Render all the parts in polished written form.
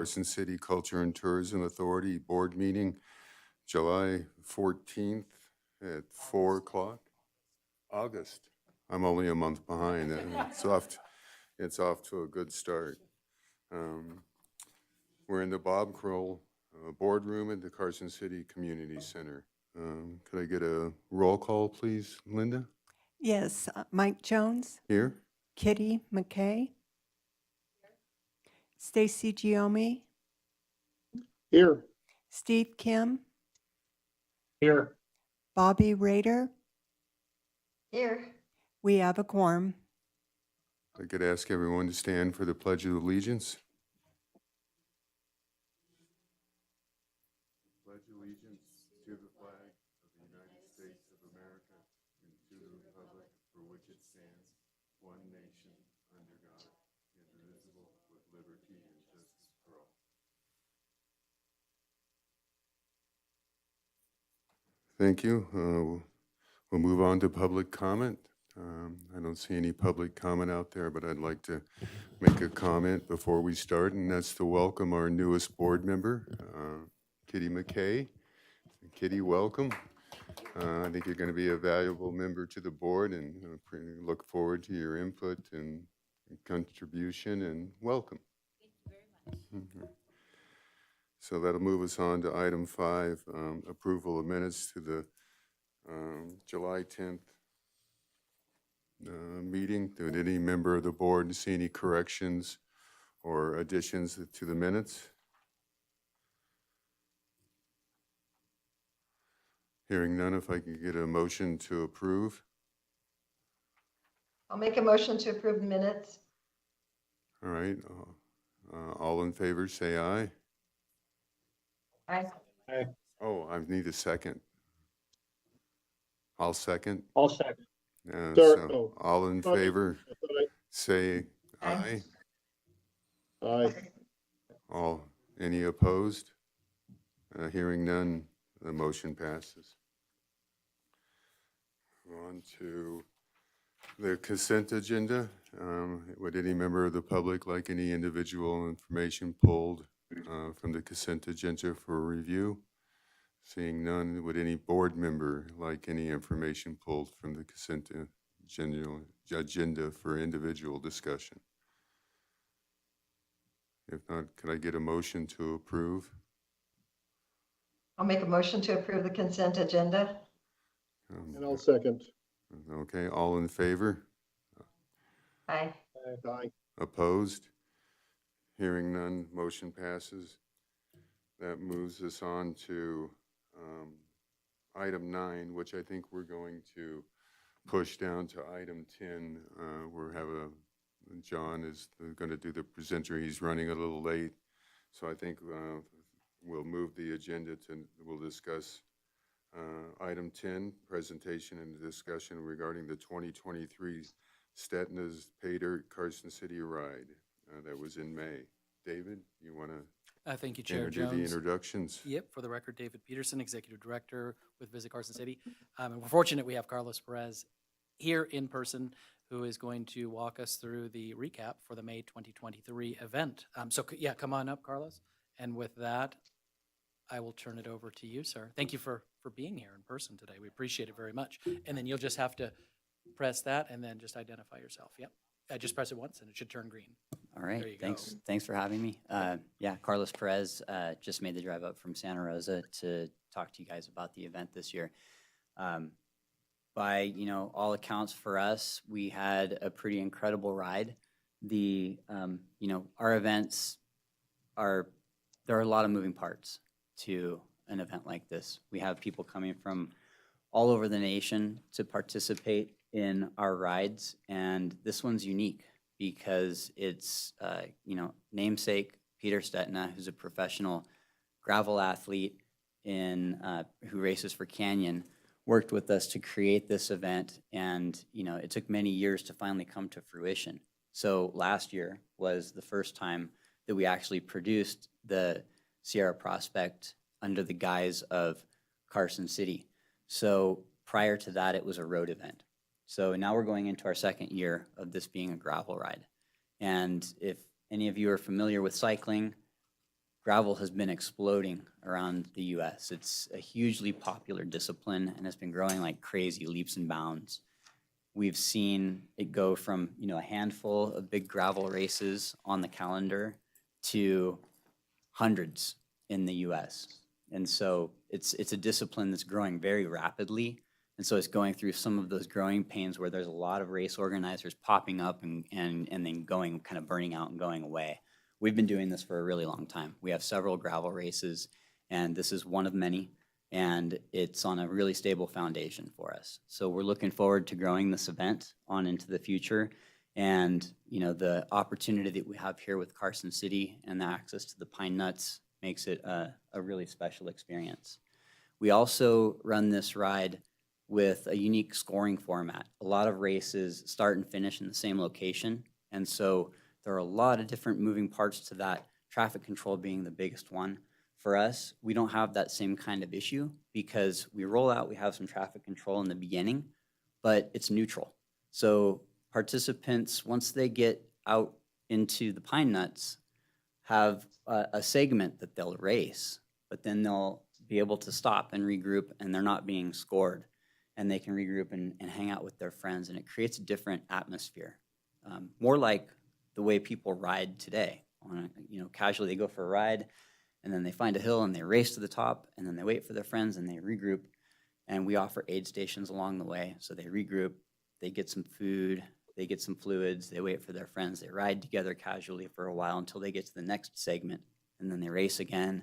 Carson City Culture and Tourism Authority Board Meeting, July 14th at 4 o'clock. August. I'm only a month behind. It's off to a good start. We're in the Bob Kroll boardroom at the Carson City Community Center. Could I get a roll call, please, Linda? Yes, Mike Jones, Here? Kitty McKay, Stacy Giomi, Here. Steve Kim, Here. Bobby Rader. Here. We have a quorum. I could ask everyone to stand for the Pledge of Allegiance. Pledge allegiance to the flag of the United States of America and to the republic for which it stands, one nation, under God, indivisible, with liberty and justice for all. Thank you. We'll move on to public comment. I don't see any public comment out there, but I'd like to make a comment before we start, and that's to welcome our newest board member, Kitty McKay. Kitty, welcome. I think you're going to be a valuable member to the board, and look forward to your input and contribution, and welcome. Thank you very much. So that'll move us on to item 5, approval of minutes to the July 10th meeting. Did any member of the board see any corrections or additions to the minutes? Hearing none, if I could get a motion to approve. I'll make a motion to approve the minutes. All right. All in favor, say aye. Aye. Oh, I need a second. I'll second. I'll second. So no. all in Sorry. favor, say Aye. aye. Aye. All, any opposed? Hearing none, the motion passes. On to the consent agenda. Would any member of the public like any individual information pulled from the consent agenda for review? Seeing none, would any board member like any information pulled from the consent agenda for individual discussion? If not, could I get a motion to approve? I'll make a motion to approve the consent agenda. And I'll second. Okay, all in favor? Aye. Aye. Opposed? Hearing none, motion passes. That moves us on to item 9, which I think we're going to push down to item 10. John is going to do the presenter. He's running a little late, so I think we'll move the agenda we'll discuss item 10, presentation and discussion regarding the 2023 Stetna's Pay Dirt Carson City Ride that was in May. David, you want to Thank you, Chair do the Jones. introductions? Yep, for the record, David Peterson, Executive Director with Visit Carson City. And we're fortunate we have Carlos Perez here in person, who is going to walk us through the recap for the May 2023 event. Yeah, come on up, Carlos. And with that, I will turn it over to you, sir. Thank you for being here in person today. We appreciate it very much. And then you'll just have to press that and then just identify yourself. Yep. Just press it once and it should turn green. All right, There you thanks. go. Thanks for having me. Yeah, Carlos Perez, just made the drive up from Santa Rosa to talk to you guys about the event this year. By all accounts for us, we had a pretty incredible ride. Our events there are a lot of moving parts to an event like this. We have people coming from all over the nation to participate in our rides, and this one's unique because it's namesake Peter Stetna, who's a professional gravel athlete who races for Canyon, worked with us to create this event, and it took many years to finally come to fruition. So last year was the first time that we actually produced the Sierra Prospect under the guise of Carson City. So prior to that, it was a road event. So now we're going into our second year of this being a gravel ride. And if any of you are familiar with cycling, gravel has been exploding around the US. It's a hugely popular discipline and has been growing like crazy, leaps and bounds. We've seen it go from, a handful of big gravel races on the calendar to hundreds in the US. And so it's a discipline that's growing very rapidly. And so it's going through some of those growing pains where there's a lot of race organizers popping up and then going, kind of burning out and going away. We've been doing this for a really long time. We have several gravel races, and this is one of many, and it's on a really stable foundation for us. So we're looking forward to growing this event on into the future. And, the opportunity that we have here with Carson City and the access to the pine nuts makes it a really special experience. We also run this ride with a unique scoring format. A lot of races start and finish in the same location, and so there are a lot of different moving parts to that, traffic control being the biggest one. For us, we don't have that same kind of issue because we roll out, we have some traffic control in the beginning, but it's neutral. So participants, once they get out into the pine nuts, have a segment that they'll race, but then they'll be able to stop and regroup, and they're not being scored, and they can regroup and hang out with their friends, and it creates a different atmosphere, more like the way people ride today. Casually they go for a ride, and then they find a hill and they race to the top, and then they wait for their friends and they regroup, and we offer aid stations along the way, so they regroup, they get some food, they get some fluids, they wait for their friends, they ride together casually for a while until they get to the next segment, and then they race again.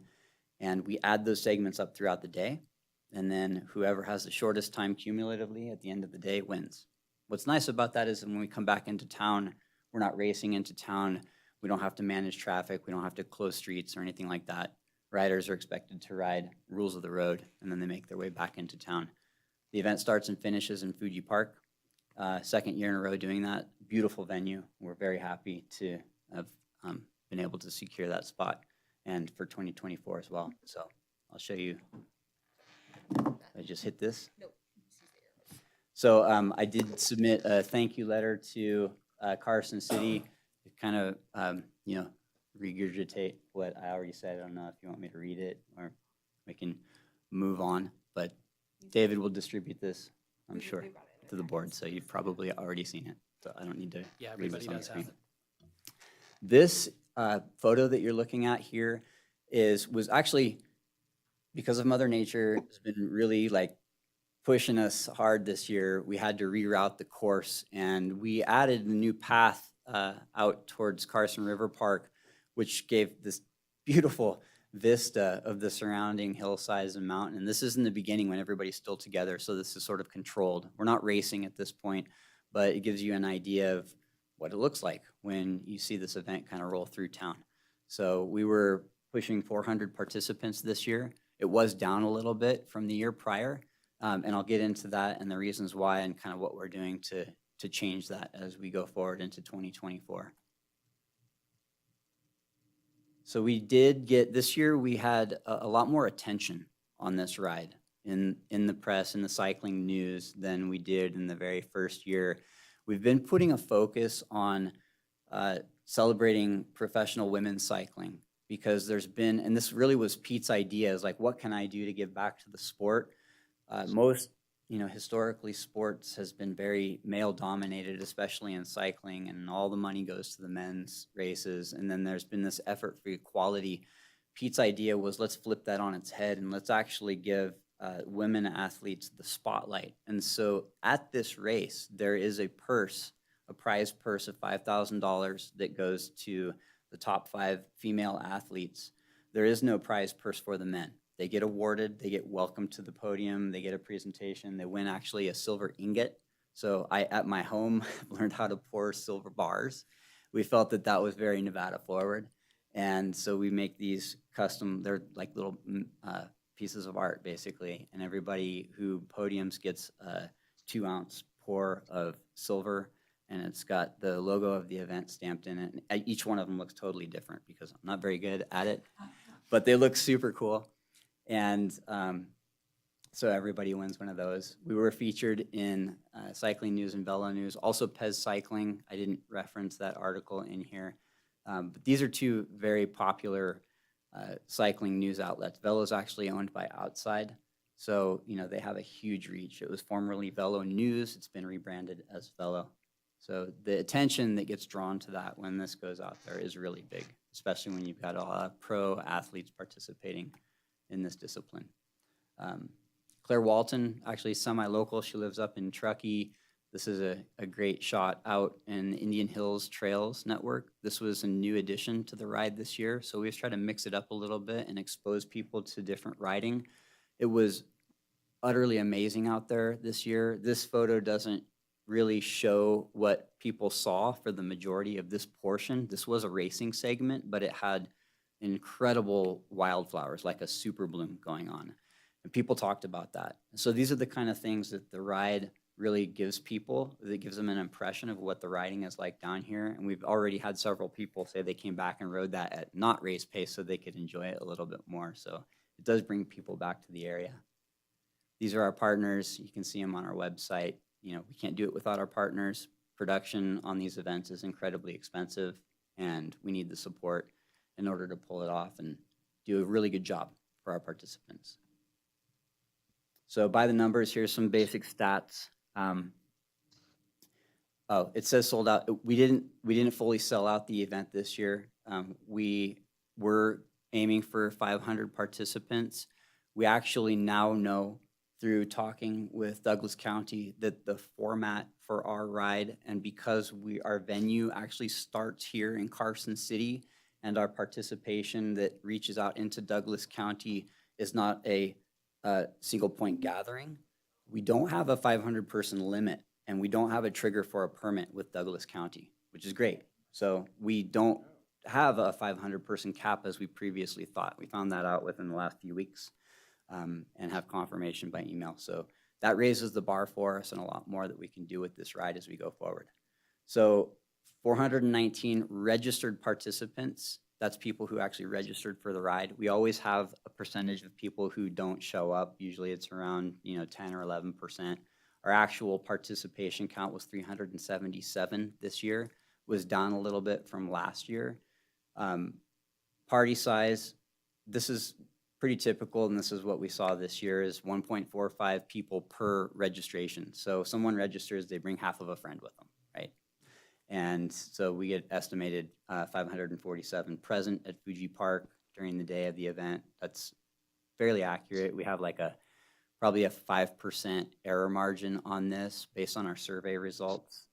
And we add those segments up throughout the day, and then whoever has the shortest time cumulatively at the end of the day wins. What's nice about that is when we come back into town, we're not racing into town, we don't have to manage traffic, we don't have to close streets or anything like that. Riders are expected to ride rules of the road, and then they make their way back into town. The event starts and finishes in Fuji Park. Second year in a row doing that. Beautiful venue. We're very happy to have been able to secure that spot, and for 2024 as well. So I'll show you. I just hit this. Nope. So I did submit a thank you letter to Carson City to kind of regurgitate what I already said. I don't know if you want me to read it or we can move on, but David will distribute this, I'm sure, to the board, so you've probably already seen it, so I don't need to Yeah, read everybody this on the does have screen. it. This photo that you're looking at here was actually, because of Mother Nature, has been really pushing us hard this year. We had to reroute the course, and we added a new path out towards Carson River Park, which gave this beautiful vista of the surrounding hillsides and mountain. And this is in the beginning when everybody's still together, so this is sort of controlled. We're not racing at this point, but it gives you an idea of what it looks like when you see this event kind of roll through town. So we were pushing 400 participants this year. It was down a little bit from the year prior, and I'll get into that and the reasons why and kind of what we're doing to change that as we go forward into 2024. So we did get, this year we had a lot more attention on this ride in the press, in the cycling news than we did in the very first year. We've been putting a focus on celebrating professional women's cycling because there's been, and this really was Pete's idea, is what can I do to give back to the sport? Most, historically sports has been very male dominated, especially in cycling, and all the money goes to the men's races. And then there's been this effort for equality. Pete's idea was, let's flip that on its head and let's actually give women athletes the spotlight. And so at this race, there is a prize purse of $5,000 that goes to the top 5 female athletes. There is no prize purse for the men. They get awarded, they get welcomed to the podium, they get a presentation, they win actually a silver ingot. So I, at my home, learned how to pour silver bars. We felt that that was very Nevada forward. And so we make these custom, they're like little pieces of art basically. And everybody who podiums gets a 2-ounce pour of silver, and it's got the logo of the event stamped in it. And each one of them looks totally different because I'm not very good at it, but they look super cool. And so everybody wins one of those. We were featured in Cycling News and Velo News, also Pez Cycling. I didn't reference that article in here. But these are 2 very popular cycling news outlets. Velo is actually owned by Outside, so they have a huge reach. It was formerly Velo News. It's been rebranded as Velo. So the attention that gets drawn to that when this goes out there is really big, especially when you've got a lot of pro athletes participating in this discipline. Claire Walton, actually semi-local. She lives up in Truckee. This is a great shot out in the Indian Hills Trails Network. This was a new addition to the ride this year, so we just try to mix it up a little bit and expose people to different riding. It was utterly amazing out there this year. This photo doesn't really show what people saw for the majority of this portion. This was a racing segment, but it had incredible wildflowers, like a super bloom going on. And people talked about that. So these are the kind of things that the ride really gives people, that gives them an impression of what the riding is like down here. And we've already had several people say they came back and rode that at not race pace so they could enjoy it a little bit more. So it does bring people back to the area. These are our partners. You can see them on our website. We can't do it without our partners. Production on these events is incredibly expensive, and we need the support in order to pull it off and do a really good job for our participants. So by the numbers, here's some basic stats. It says sold out. We didn't fully sell out the event this year. We were aiming for 500 participants. We actually now know through talking with Douglas County that the format for our ride, and because our venue actually starts here in Carson City, and our participation that reaches out into Douglas County is not a single point gathering. We don't have a 500 person limit, and we don't have a trigger for a permit with Douglas County, which is great. So we don't have a 500 person cap as we previously thought. We found that out within the last few weeks. And have confirmation by email. So that raises the bar for us and a lot more that we can do with this ride as we go forward. So 419 registered participants, that's people who actually registered for the ride. We always have a percentage of people who don't show up. Usually it's around 10 or 11%. Our actual participation count was 377 this year, was down a little bit from last year. Party size, this is pretty typical, and this is what we saw this year, is 1.45 people per registration. So someone registers, they bring half of a friend with them, right? And so we get estimated 547 present at Fuji Park during the day of the event. That's fairly accurate. We have probably a 5% error margin on this based on our survey results.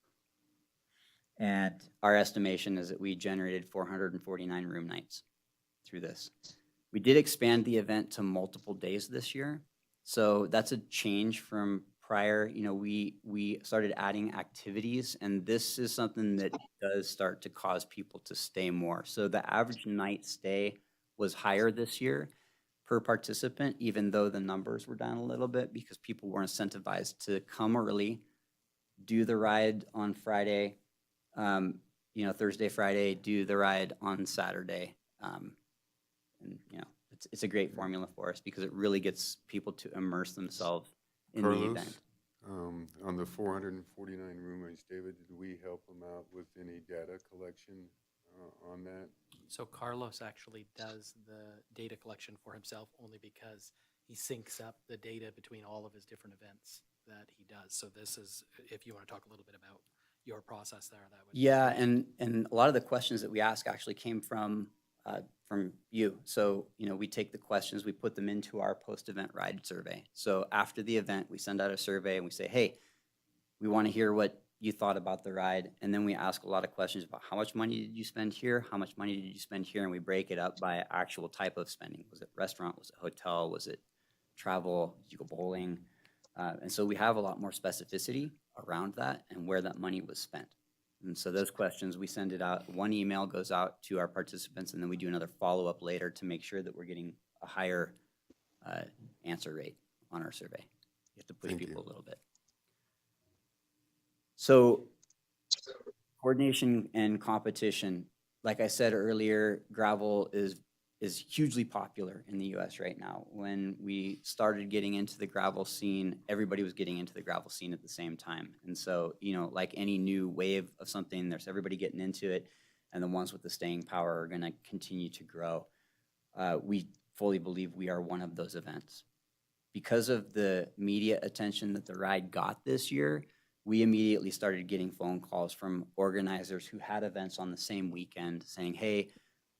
And our estimation is that we generated 449 room nights through this. We did expand the event to multiple days this year. So that's a change from prior. We started adding activities, and this is something that does start to cause people to stay more. So the average night stay was higher this year per participant, even though the numbers were down a little bit because people were incentivized to come early, do the ride on Friday, Thursday, Friday, do the ride on Saturday. And it's a great formula for us because it really gets people to immerse themselves in the event. On the 449 room nights, David, did we help them out with any data collection on that? So Carlos actually does the data collection for himself only because he syncs up the data between all of his different events that he does. So this is, if you want to talk a little bit about your process there, that would. Yeah, and a lot of the questions that we ask actually came from you. So, we take the questions, we put them into our post-event ride survey. So after the event, we send out a survey and we say, hey, we want to hear what you thought about the ride. And then we ask a lot of questions about how much money did you spend here? How much money did you spend here? And we break it up by actual type of spending. Was it restaurant? Was it hotel? Was it travel? Did you go bowling? And so we have a lot more specificity around that and where that money was spent. And so those questions, we send it out. One email goes out to our participants, and then we do another follow-up later to make sure that we're getting a higher answer rate on our survey. You have to push people a little bit. So coordination and competition, like I said earlier, gravel is hugely popular in the U.S. right now. When we started getting into the gravel scene, everybody was getting into the gravel scene at the same time. And so, like any new wave of something, there's everybody getting into it, and the ones with the staying power are going to continue to grow. we fully believe we are one of those events. Because of the media attention that the ride got this year, we immediately started getting phone calls from organizers who had events on the same weekend saying, hey,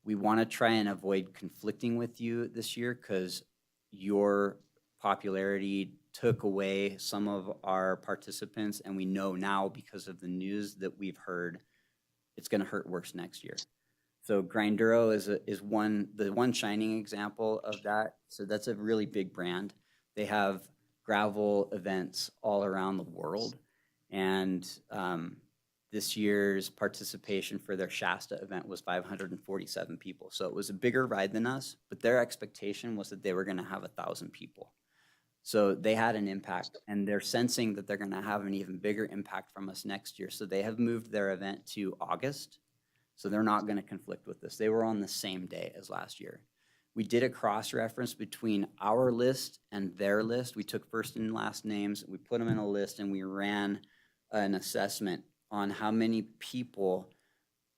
we want to try and avoid conflicting with you this year because your popularity took away some of our participants, and we know now because of the news that we've heard, it's going to hurt worse next year. So Grinduro is the one shining example of that. So that's a really big brand. They have gravel events all around the world, and this year's participation for their Shasta event was 547 people. So it was a bigger ride than us, but their expectation was that they were going to have 1,000 people. So they had an impact, and they're sensing that they're going to have an even bigger impact from us next year. So they have moved their event to August. So they're not going to conflict with this. They were on the same day as last year. We did a cross-reference between our list and their list. We took first and last names, we put them in a list, and we ran an assessment on how many people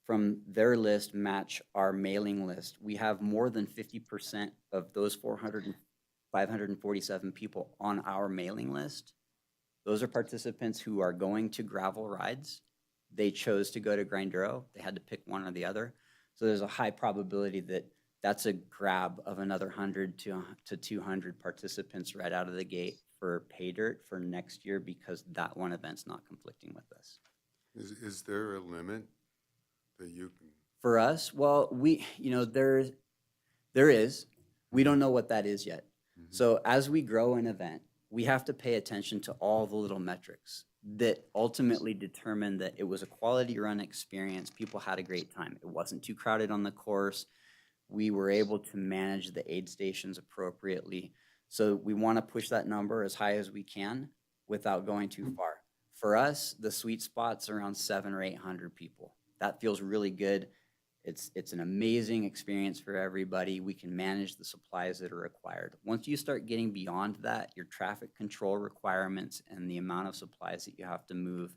from their list match our mailing list. We have more than 50% of those 547 people on our mailing list. Those are participants who are going to gravel rides. They chose to go to Grinduro. They had to pick one or the other. So there's a high probability that that's a grab of another 100 to 200 participants right out of the gate for pay dirt for next year because that one event's not conflicting with us. Is there a limit that you can? For us, well, there is. We don't know what that is yet. Mm-hmm. So as we grow an event, we have to pay attention to all the little metrics that ultimately determine that it was a quality run experience. People had a great time. It wasn't too crowded on the course. We were able to manage the aid stations appropriately. So we want to push that number as high as we can without going too far. For us, the sweet spot's around 700 or 800 people. That feels really good. It's an amazing experience for everybody. We can manage the supplies that are required. Once you start getting beyond that, your traffic control requirements and the amount of supplies that you have to move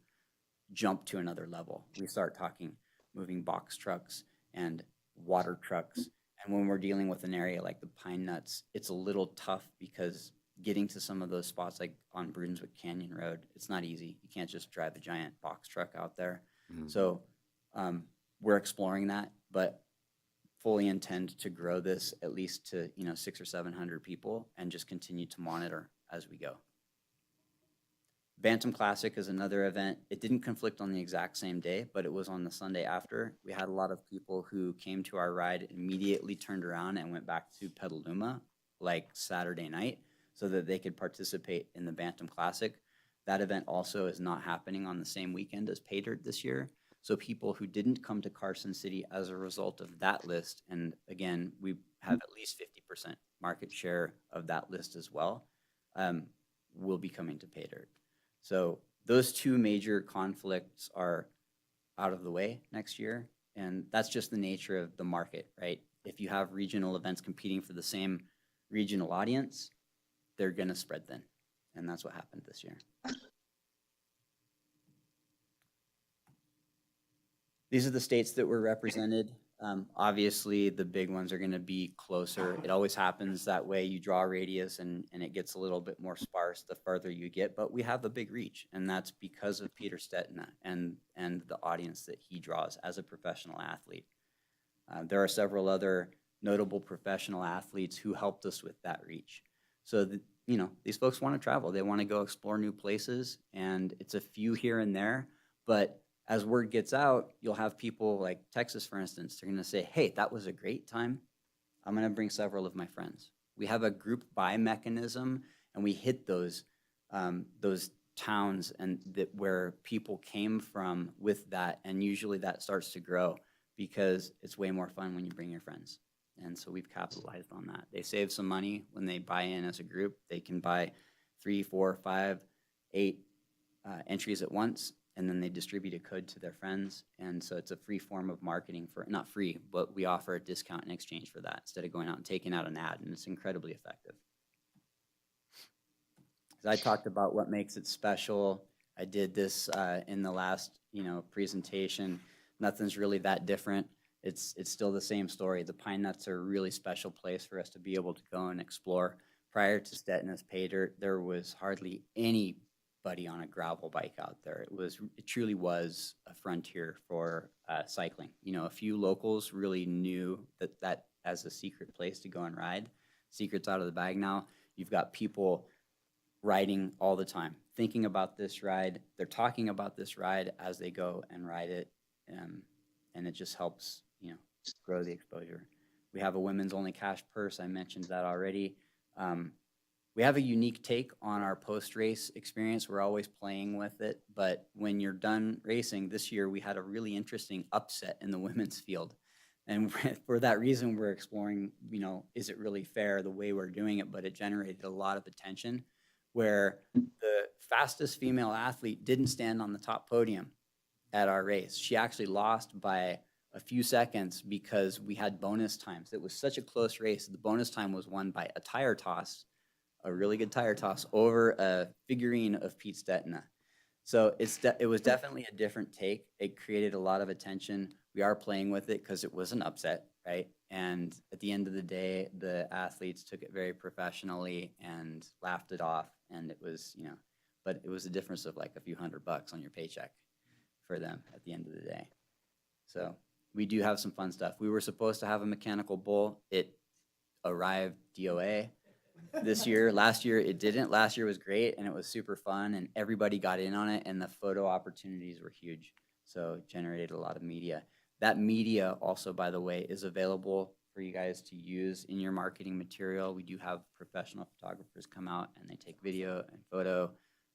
jump to another level. We start talking moving box trucks and water trucks. And when we're dealing with an area like the Pine Nuts, it's a little tough because getting to some of those spots like on Brunswick Canyon Road, it's not easy. You can't just drive a giant box truck out there. Mm-hmm. So we're exploring that, but fully intend to grow this at least to 600 or 700 people and just continue to monitor as we go. Bantam Classic is another event. It didn't conflict on the exact same day, but it was on the Sunday after. We had a lot of people who came to our ride, immediately turned around and went back to Petaluma like Saturday night so that they could participate in the Bantam Classic. That event also is not happening on the same weekend as Pay Dirt this year. So people who didn't come to Carson City as a result of that list, and again, we have at least 50% market share of that list as well, will be coming to Pay Dirt. So those two major conflicts are out of the way next year, and that's just the nature of the market, right? If you have regional events competing for the same regional audience, they're going to spread thin, and that's what happened this year. These are the states that were represented. Obviously, the big ones are going to be closer. It always happens that way. You draw a radius and it gets a little bit more sparse the farther you get, but we have a big reach, and that's because of Peter Stetina and the audience that he draws as a professional athlete. There are several other notable professional athletes who helped us with that reach. So, these folks want to travel. They want to go explore new places, and it's a few here and there, but as word gets out, you'll have people like Texas, for instance, they're going to say, hey, that was a great time. I'm going to bring several of my friends. We have a group buy mechanism, and we hit those towns and where people came from with that, and usually that starts to grow because it's way more fun when you bring your friends. And so we've capitalized on that. They save some money when they buy in as a group. They can buy 3, 4, 5, 8 entries at once, and then they distribute a code to their friends. And so it's a free form of marketing not free, but we offer a discount in exchange for that instead of going out and taking out an ad, and it's incredibly effective. As I talked about what makes it special, I did this in the last presentation. Nothing's really that different. it's still the same story. The Pine Nuts are a really special place for us to be able to go and explore. Prior to Stetina's pay dirt, there was hardly anybody on a gravel bike out there. It truly was a frontier for cycling. You know, a few locals really knew that as a secret place to go and ride. Secret's out of the bag now. You've got people riding all the time, thinking about this ride. They're talking about this ride as they go and ride it, and it just helps, you know, grow the exposure. We have a women's only cash purse. I mentioned that already. We have a unique take on our post-race experience. We're always playing with it, but when you're done racing, this year we had a really interesting upset in the women's field. And for that reason, we're exploring, you know, is it really fair the way we're doing it? But it generated a lot of attention where the fastest female athlete didn't stand on the top podium at our race. She actually lost by a few seconds because we had bonus times. It was such a close race. The bonus time was won by a tire toss, a really good tire toss over a figurine of Pete Stetina. So it was definitely a different take. It created a lot of attention. We are playing with it because it was an upset, right? And at the end of the day, the athletes took it very professionally and laughed it off. And it was, you know, but it was a difference of like a few $100 on your paycheck for them at the end of the day. So we do have some fun stuff. We were supposed to have a mechanical bull. It arrived DOA this year. Last year it didn't. Last year was great and it was super fun and everybody got in on it and the photo opportunities were huge. So it generated a lot of media. That media also, by the way, is available for you guys to use in your marketing material. We do have professional photographers come out and they take video and photo.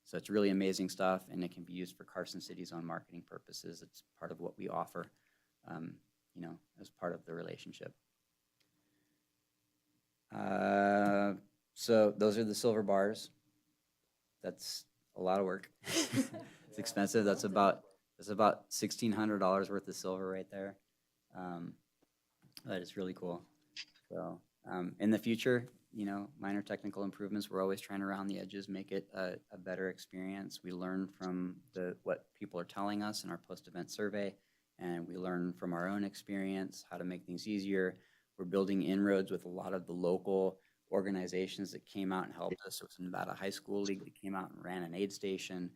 So it's really amazing stuff and it can be used for Carson City's own marketing purposes. It's part of what we offer, you know, as part of the relationship. So those are the silver bars. That's a lot of work. It's expensive. That's about $1,600 worth of silver right there. But it's really cool. So in the future, you know, minor technical improvements, we're always trying to round the edges, make it a better experience. We learn from what people are telling us in our post-event survey, and we learn from our own experience how to make things easier. We're building inroads with a lot of the local organizations that came out and helped us. So it's Nevada High School League that came out and ran an aid station.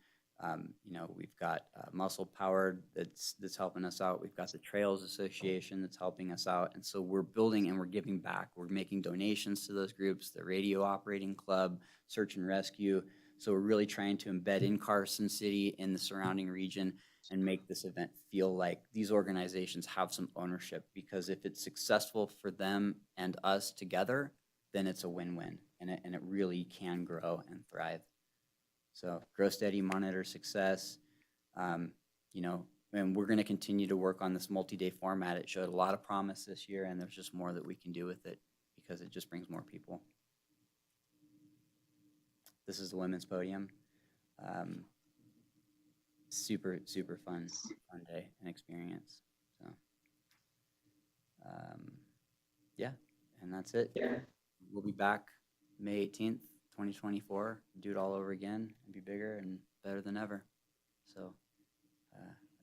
You know, we've got Muscle Powered that's helping us out. We've got the Trails Association that's helping us out. And so we're building and we're giving back. We're making donations to those groups, the Radio Operating Club, Search and Rescue. So we're really trying to embed in Carson City, in the surrounding region, and make this event feel like these organizations have some ownership. Because if it's successful for them and us together, then it's a win-win, and it really can grow and thrive. So grow steady, monitor success, you know, and we're going to continue to work on this multi-day format. It showed a lot of promise this year, and there's just more that we can do with it because it just brings more people. This is the women's podium. Super, super fun day and experience. So, yeah, and that's it. We'll be back May 18th, 2024, do it all over again and be bigger and better than ever. So I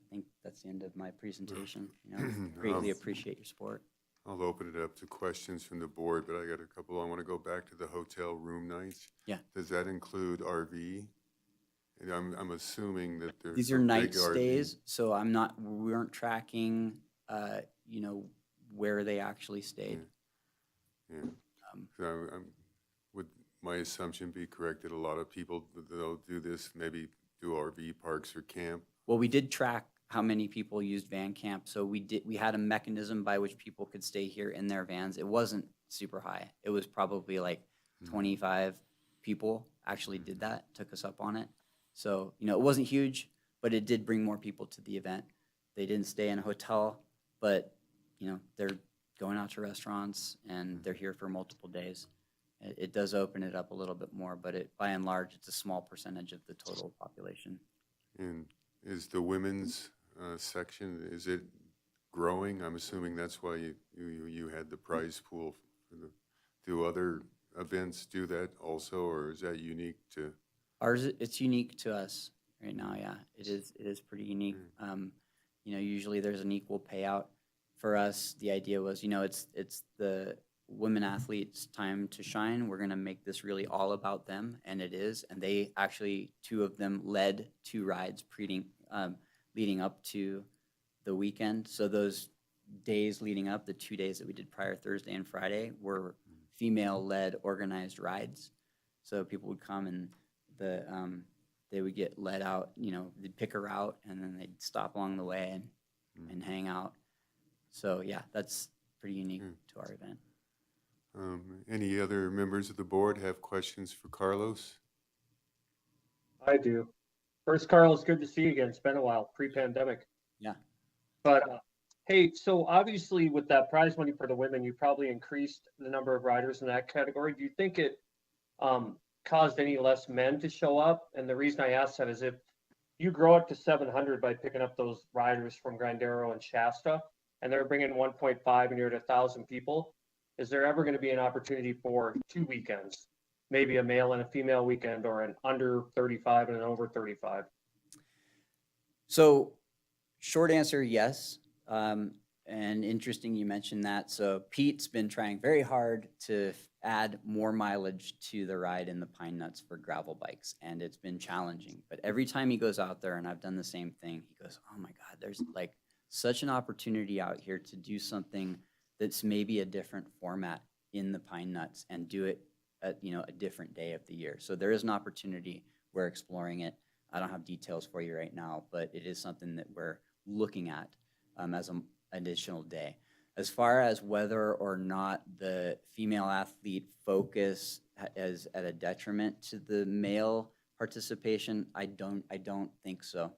think that's the end of my presentation. You know, greatly appreciate your support. I'll open it up to questions from the board, but I got a couple. I want to go back to the hotel room nights. Yeah. Does that include RV? And I'm assuming that there's These a are night big RV. stays, so we weren't tracking, you know, where they actually stayed. Yeah. So would my assumption be correct that a lot of people, they'll do this, maybe do RV parks or camp? Well, we did track how many people used van camp, so we had a mechanism by which people could stay here in their vans. It wasn't super high. It was probably like 25 people actually did that, took us up on it. So, you know, it wasn't huge, but it did bring more people to the event. They didn't stay in a hotel, but, you know, they're going out to restaurants and they're here for multiple days. It does open it up a little bit more, but by and large, it's a small percentage of the total population. And is the women's section, is it growing? I'm assuming that's why you had the prize pool. Do other events do that also, or is that unique to? Ours, it's unique to us right now, yeah. It is pretty unique. You know, usually there's an equal payout for us, the idea was, it's the women athletes' time to shine. We're gonna make this really all about them, and it is. And they actually, two of them led 2 rides leading up to the weekend. So those days leading up, the 2 days that we did prior, Thursday and Friday, were female-led organized rides. So people would come and they would get led out, they'd pick a route and then they'd stop along the way and hang out. So yeah, that's pretty unique to our event. Any other members of the board have questions for Carlos? I do. First, Carl, it's good to see you again. It's been a while, pre-pandemic. Yeah. But, hey, so obviously with that prize money for the women, you probably increased the number of riders in that category. Do you think it caused any less men to show up? And the reason I ask that is if you grow it to 700 by picking up those riders from Grandero and Shasta, and they're bringing 1.5 and you're at 1,000 people, is there ever going to be an opportunity for 2 weekends? Maybe a male and a female weekend, or an under 35 and an over 35? So short answer, yes. And interesting you mentioned that. So Pete's been trying very hard to add more mileage to the ride in the Pine Nuts for gravel bikes, and it's been challenging. But every time he goes out there, and I've done the same thing, he goes, oh my God, there's like such an opportunity out here to do something that's maybe a different format in the Pine Nuts and do it at, a different day of the year. So there is an opportunity. We're exploring it. I don't have details for you right now, but it is something that we're looking at as an additional day. As far as whether or not the female athlete focus is at a detriment to the male participation, I don't think so.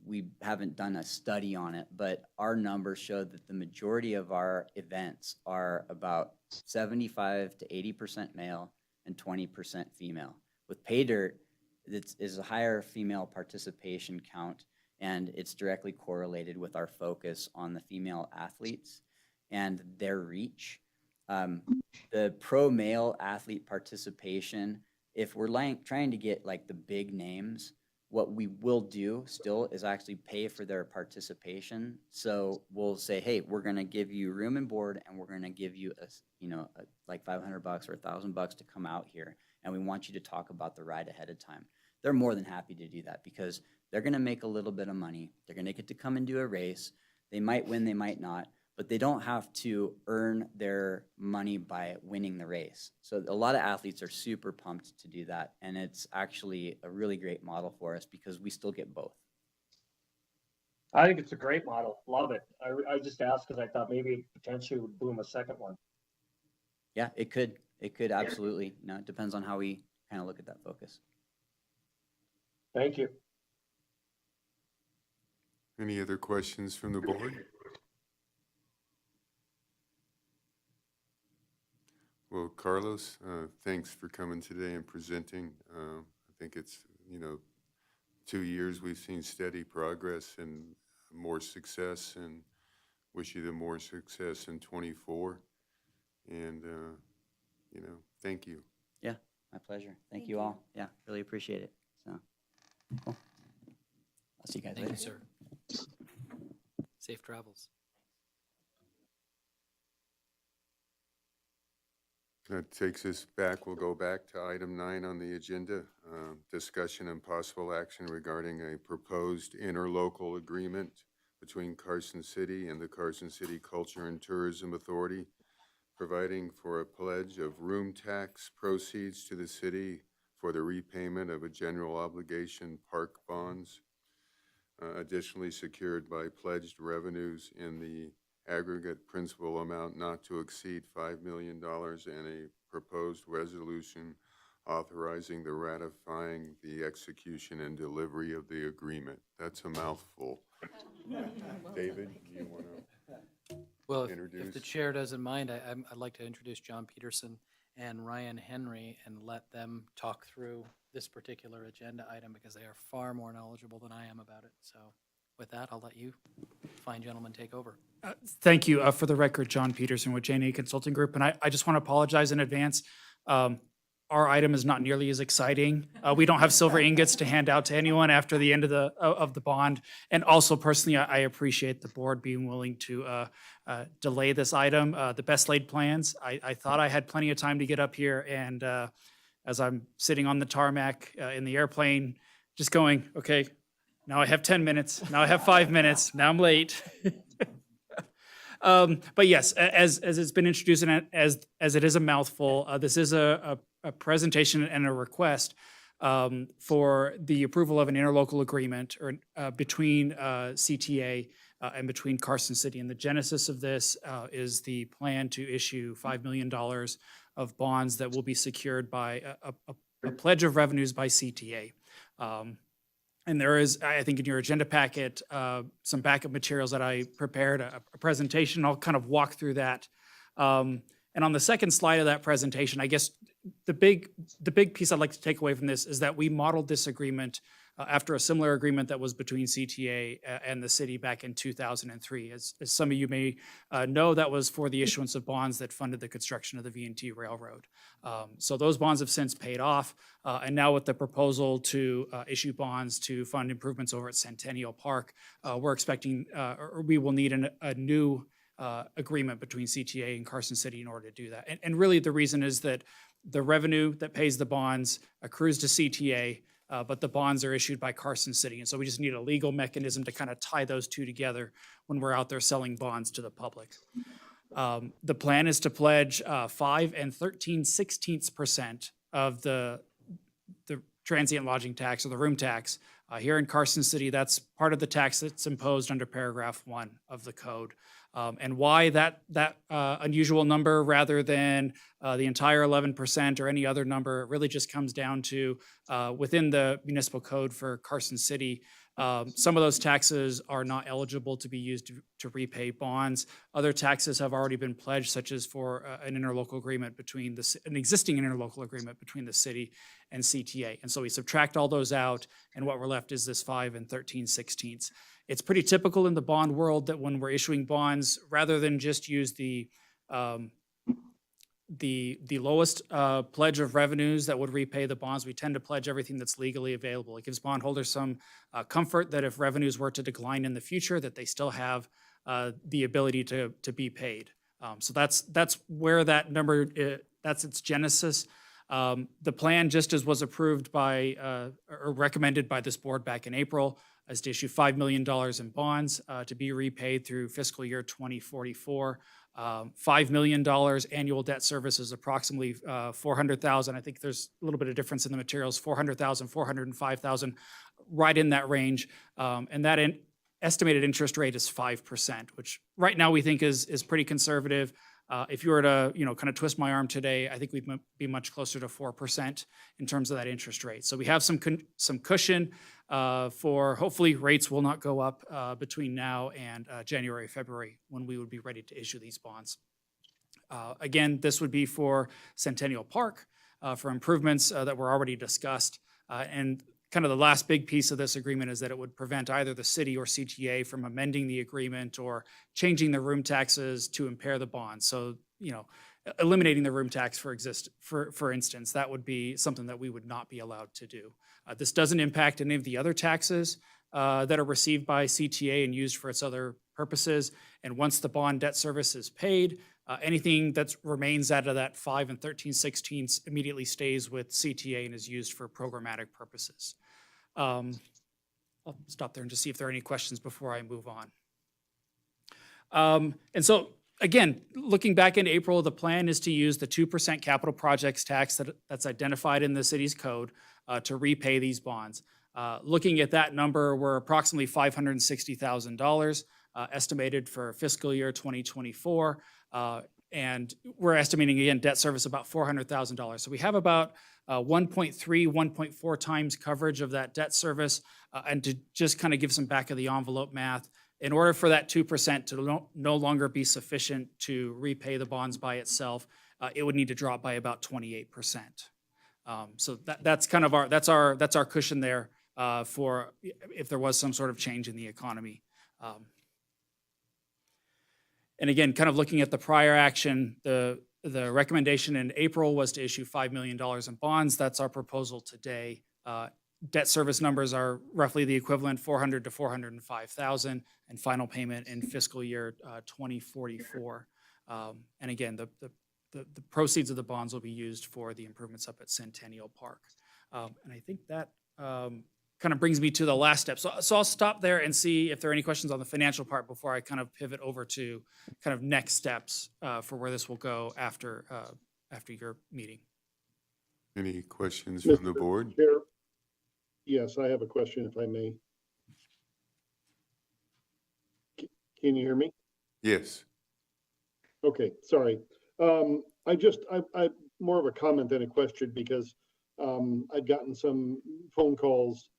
We haven't done a study on it, but our numbers show that the majority of our events are about 75 to 80% male and 20% female. With pay dirt, it is a higher female participation count, and it's directly correlated with our focus on the female athletes and their reach. The pro male athlete participation, if we're trying to get like the big names, what we will do still is actually pay for their participation. So we'll say, hey, we're going to give you room and board, and we're going to give you like $500 or $1,000 to come out here, and we want you to talk about the ride ahead of time. They're more than happy to do that because they're going to make a little bit of money. They're going to get to come and do a race. They might win, they might not, but they don't have to earn their money by winning the race. So a lot of athletes are super pumped to do that, and it's actually a really great model for us because we still get both. I think it's a great model. Love it. I just asked because I thought maybe it potentially would boom a second one. Yeah, it could. It could absolutely. It depends on how we kind of look at that focus. Thank you. Any other questions from the board? Well, Carlos, thanks for coming today and presenting. I think it's, 2 years we've seen steady progress and more success, and wish you the more success in 24. And, thank you. Yeah, my pleasure. Thank you all. Yeah, really appreciate it. So, cool. I'll see you guys Thank later. you, sir. Safe travels. That takes us back, we'll go back to item 9 on the agenda, discussion and possible action regarding a proposed interlocal agreement between Carson City and the Carson City Culture and Tourism Authority, providing for a pledge of room tax proceeds to the city for the repayment of a general obligation park bonds, additionally secured by pledged revenues in the aggregate principal amount not to exceed $5 million, and a proposed resolution authorizing the ratifying the execution and delivery of the agreement. That's a mouthful. David, you want to? Well, if the Introduce. chair doesn't mind, I'd like to introduce John Peterson and Ryan Henry and let them talk through this particular agenda item because they are far more knowledgeable than I am about it. So with that, I'll let you fine gentlemen take over. Thank you. For the record, John Peterson with J&A Consulting Group. And I just want to apologize in advance. our item is not nearly as exciting. We don't have silver ingots to hand out to anyone after the end of the bond. And also personally, I appreciate the board being willing to delay this item. The best laid plans, I thought I had plenty of time to get up here, and as I'm sitting on the tarmac in the airplane, just going, okay, now I have 10 minutes, now I have 5 minutes, now I'm late. But yes, as it's been introduced and as it is a mouthful, this is a presentation and a request for the approval of an interlocal agreement or between CTA and between Carson City. And the genesis of this is the plan to issue $5 million of bonds that will be secured by a pledge of revenues by CTA. And there is, I think in your agenda packet, some backup materials that I prepared, a presentation. I'll kind of walk through that. And on the second slide of that presentation, I guess the big piece I'd like to take away from this is that we modeled this agreement after a similar agreement that was between CTA and the city back in 2003. As some of you may know, that was for the issuance of bonds that funded the construction of the V&T Railroad. So those bonds have since paid off, and now with the proposal to issue bonds to fund improvements over at Centennial Park, we're expecting, or we will need a new agreement between CTA and Carson City in order to do that. And really the reason is that the revenue that pays the bonds accrues to CTA, but the bonds are issued by Carson City. And so we just need a legal mechanism to kind of tie those two together when we're out there selling bonds to the public. The plan is to pledge 5 13/16% of the transient lodging tax or the room tax. Here in Carson City, that's part of the tax that's imposed under paragraph 1 of the code. And why that unusual number rather than the entire 11% or any other number, it really just comes down to within the municipal code for Carson City, some of those taxes are not eligible to be used to repay bonds. Other taxes have already been pledged, such as for an interlocal agreement between an existing interlocal agreement between the city and CTA. And so we subtract all those out, and what we're left is this 5 13/16. It's pretty typical in the bond world that when we're issuing bonds, rather than just use the lowest pledge of revenues that would repay the bonds, we tend to pledge everything that's legally available. It gives bondholders some comfort that if revenues were to decline in the future, that they still have the ability to be paid. So that's where that number, that's its genesis. The plan, just as was approved by or recommended by this board back in April, is to issue $5 million in bonds to be repaid through fiscal year 2044. $5 million annual debt service is approximately $400,000. I think there's a little bit of difference in the materials, $400,000, $405,000, right in that range. And that estimated interest rate is 5%, which right now we think is pretty conservative. If you were to, kind of twist my arm today, I think we'd be much closer to 4% in terms of that interest rate. So we have some cushion for hopefully rates will not go up between now and January, February, when we would be ready to issue these bonds. Again, this would be for Centennial Park for improvements that were already discussed. And kind of the last big piece of this agreement is that it would prevent either the city or CTA from amending the agreement or changing the room taxes to impair the bonds. So, eliminating the room tax for instance, that would be something that we would not be allowed to do. This doesn't impact any of the other taxes that are received by CTA and used for its other purposes. And once the bond debt service is paid, anything that remains out of that 5 13/16 immediately stays with CTA and is used for programmatic purposes. I'll stop there and just see if there are any questions before I move on. And so, again, looking back in April, the plan is to use the 2% capital projects tax that's identified in the city's code to repay these bonds. Looking at that number, we're approximately $560,000 estimated for fiscal year 2024. And we're estimating, again, debt service about $400,000. So we have about 1.3, 1.4 times coverage of that debt service. And to just kind of give some back of the envelope math, in order for that 2% to no longer be sufficient to repay the bonds by itself, it would need to drop by about 28%. So that's kind of our cushion there for if there was some sort of change in the economy. And again, kind of looking at the prior action, the The recommendation in April was to issue $5 million in bonds. That's our proposal today. Debt service numbers are roughly the equivalent, 400 to 405,000, and final payment in fiscal year 2044. And again, the proceeds of the bonds will be used for the improvements up at Centennial Park. And I think that kind of brings me to the last step. So I'll stop there and see if there are any questions on the financial part before I kind of pivot over to kind of next steps for where this will go after your meeting. Any questions from the Mr. board? Chair, yes, I have a question if I may. Can you hear me? Yes. Okay, sorry. I more of a comment than a question because I'd gotten some phone calls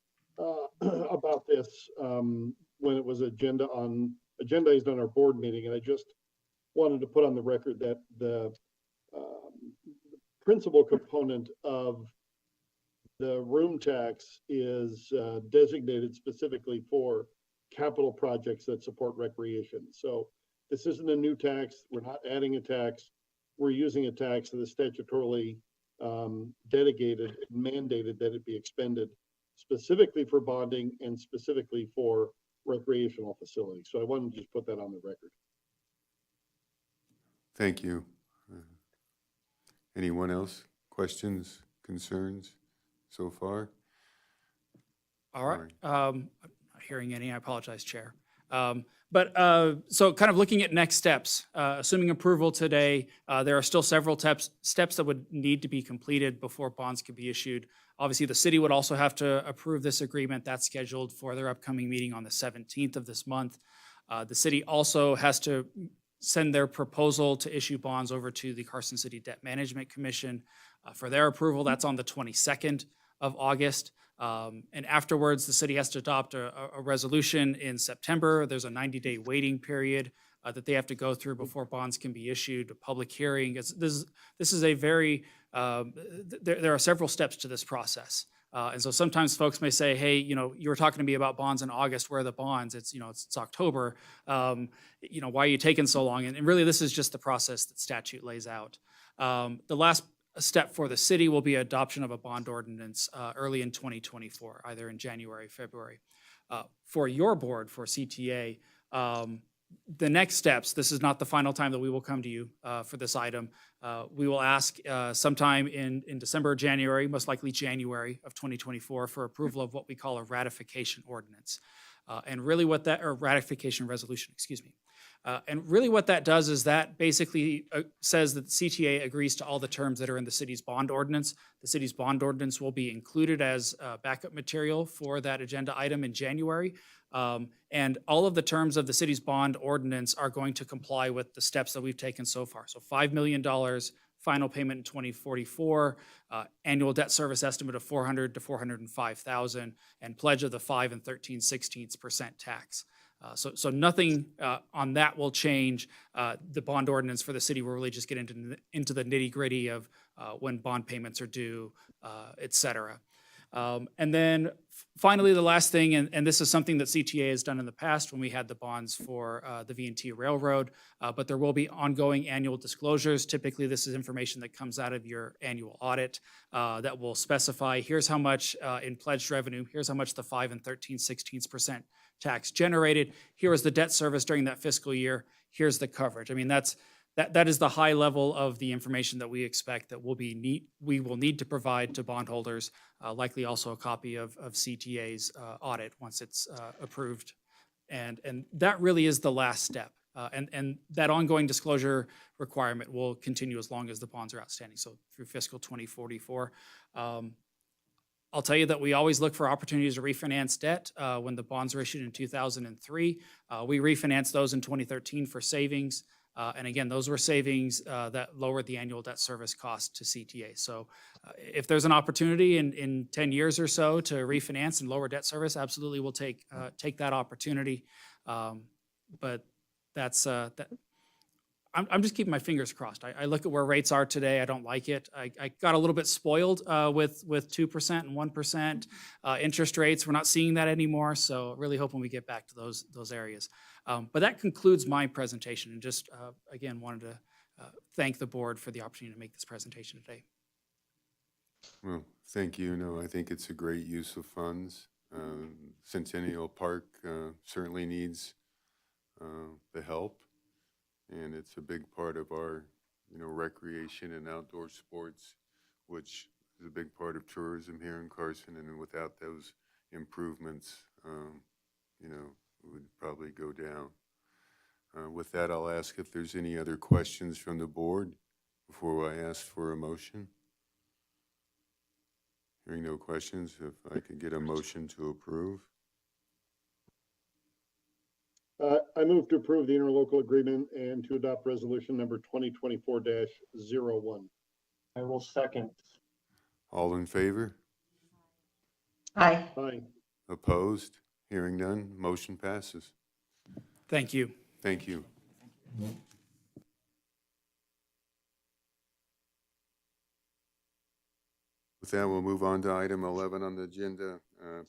about this when it was agendized on our board meeting, and I just wanted to put on the record that the principal component of the room tax is designated specifically for capital projects that support recreation. So this isn't a new tax. We're not adding a tax. We're using a tax that is statutorily delegated and mandated that it be expended specifically for bonding and specifically for recreational facilities. So I wanted to just put that on the record. Thank you. Anyone else? Questions, concerns so far? All right. I'm not hearing any. I apologize, Chair. So kind of looking at next steps, assuming approval today, there are still several steps that would need to be completed before bonds could be issued. Obviously, the city would also have to approve this agreement. That's scheduled for their upcoming meeting on the 17th of this month. The city also has to send their proposal to issue bonds over to the Carson City Debt Management Commission for their approval. That's on the 22nd of August. And afterwards, the city has to adopt a resolution in September. There's a 90-day waiting period that they have to go through before bonds can be issued, a public hearing. This is a very, there are several steps to this process. And so sometimes folks may say, hey, you were talking to me about bonds in August. Where are the bonds? It's October. Why are you taking so long? And really, this is just the process that statute lays out. The last step for the city will be adoption of a bond ordinance early in 2024, either in January, February. For your board, for CTA, the next steps, this is not the final time that we will come to you for this item. We will ask sometime in December or January, most likely January of 2024, for approval of what we call a ratification ordinance. Or ratification resolution, excuse me. And really what that does is that basically says that the CTA agrees to all the terms that are in the city's bond ordinance. The city's bond ordinance will be included as backup material for that agenda item in January. And all of the terms of the city's bond ordinance are going to comply with the steps that we've taken so far. So $5 million final payment in 2044, annual debt service estimate of $400 to $405,000, and pledge of the 5 13/16% tax. So nothing on that will change. The bond ordinance for the city will really just get into the nitty gritty of when bond payments are due, et cetera. And then finally, the last thing, and this is something that CTA has done in the past when we had the bonds for the V&T Railroad, but there will be ongoing annual disclosures. Typically, this is information that comes out of your annual audit that will specify, here's how much in pledged revenue, here's how much the 5 13/16% tax generated, here is the debt service during that fiscal year, here's the coverage. I mean, that is the high level of the information that we expect that we will need to provide to bondholders, likely also a copy of CTA's audit once it's approved. And that really is the last step. And that ongoing disclosure requirement will continue as long as the bonds are outstanding, so through fiscal 2044. I'll tell you that we always look for opportunities to refinance debt. When the bonds were issued in 2003, we refinanced those in 2013 for savings. And again, those were savings that lowered the annual debt service cost to CTA. So if there's an opportunity in 10 years or so to refinance and lower debt service, absolutely we'll take that opportunity. But that's I'm just keeping my fingers crossed. I look at where rates are today. I don't like it. I got a little bit spoiled with 2% and 1% interest rates. We're not seeing that anymore. So really hoping we get back to those areas. But that concludes my presentation, and just again wanted to thank the board for the opportunity to make this presentation today. Well, thank you. No, I think it's a great use of funds. Centennial Park certainly needs the help, and it's a big part of our, recreation and outdoor sports, which is a big part of tourism here in Carson. And without those improvements, it would probably go down. With that, I'll ask if there's any other questions from the board before I ask for a motion. Hearing no questions, if I could get a motion to approve. I move to approve the interlocal agreement and to adopt resolution number 2024-01. I will second. All in favor? Aye. Aye. Opposed? Hearing none, motion passes. Thank you. Thank you. With that, we'll move on to item 11 on the agenda,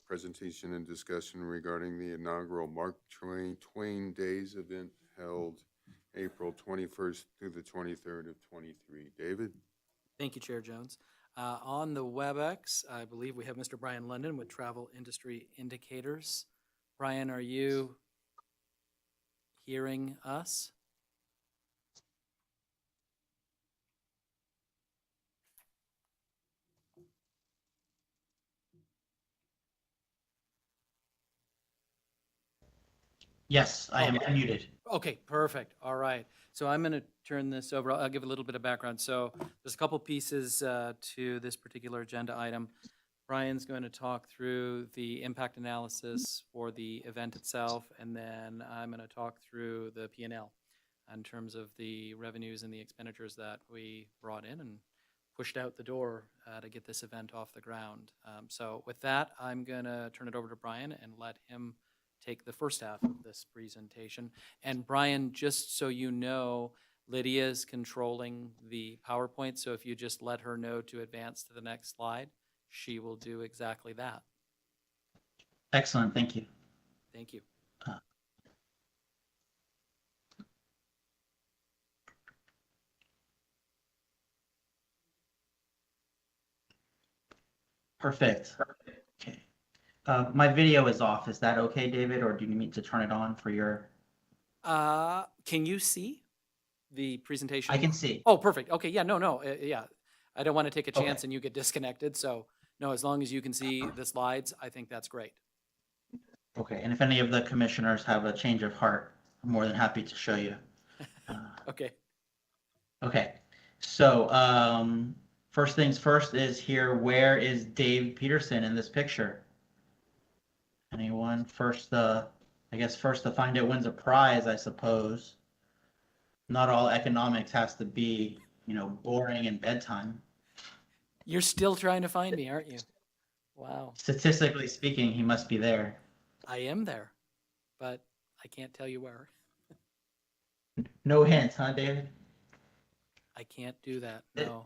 presentation and discussion regarding the inaugural Mark Twain Days event held April 21st through the 23rd of 23. David? Thank you, Chair Jones. On the WebEx, I believe we have Mr. Brian London with Travel Industry Indicators. Brian, are you hearing us? Yes, I am Okay. unmuted. Okay, perfect. All right. So I'm going to turn this over. I'll give a little bit of background. So there's a couple pieces to this particular agenda item. Brian's going to talk through the impact analysis for the event itself, and then I'm going to talk through the P&L in terms of the revenues and the expenditures that we brought in and pushed out the door to get this event off the ground. So with that, I'm going to turn it over to Brian and let him take the first half of this presentation. And Brian, just so you know, Lydia is controlling the PowerPoint, so if you just let her know to advance to the next slide, she will do exactly that. Excellent, thank you. Thank you. Perfect. Okay. My video is off. Is that okay, David, or do you need me to turn it on for your? Can you see the presentation? I can see. Oh, perfect. Okay, yeah, no, yeah. I don't want to take a chance Okay. and you get disconnected, so no, as long as you can see the slides, I think that's great. Okay, and if any of the commissioners have a change of heart, I'm more than happy to show you. Okay. Okay, so first things first is here, where is Dave Peterson in this picture? Anyone? First, I guess first to find it wins a prize, I suppose. Not all economics has to be, boring and bedtime. You're still trying to find me, aren't you? Wow. Statistically speaking, he must be there. I am there, but I can't tell you where. No hints, huh, David? I can't do that, no.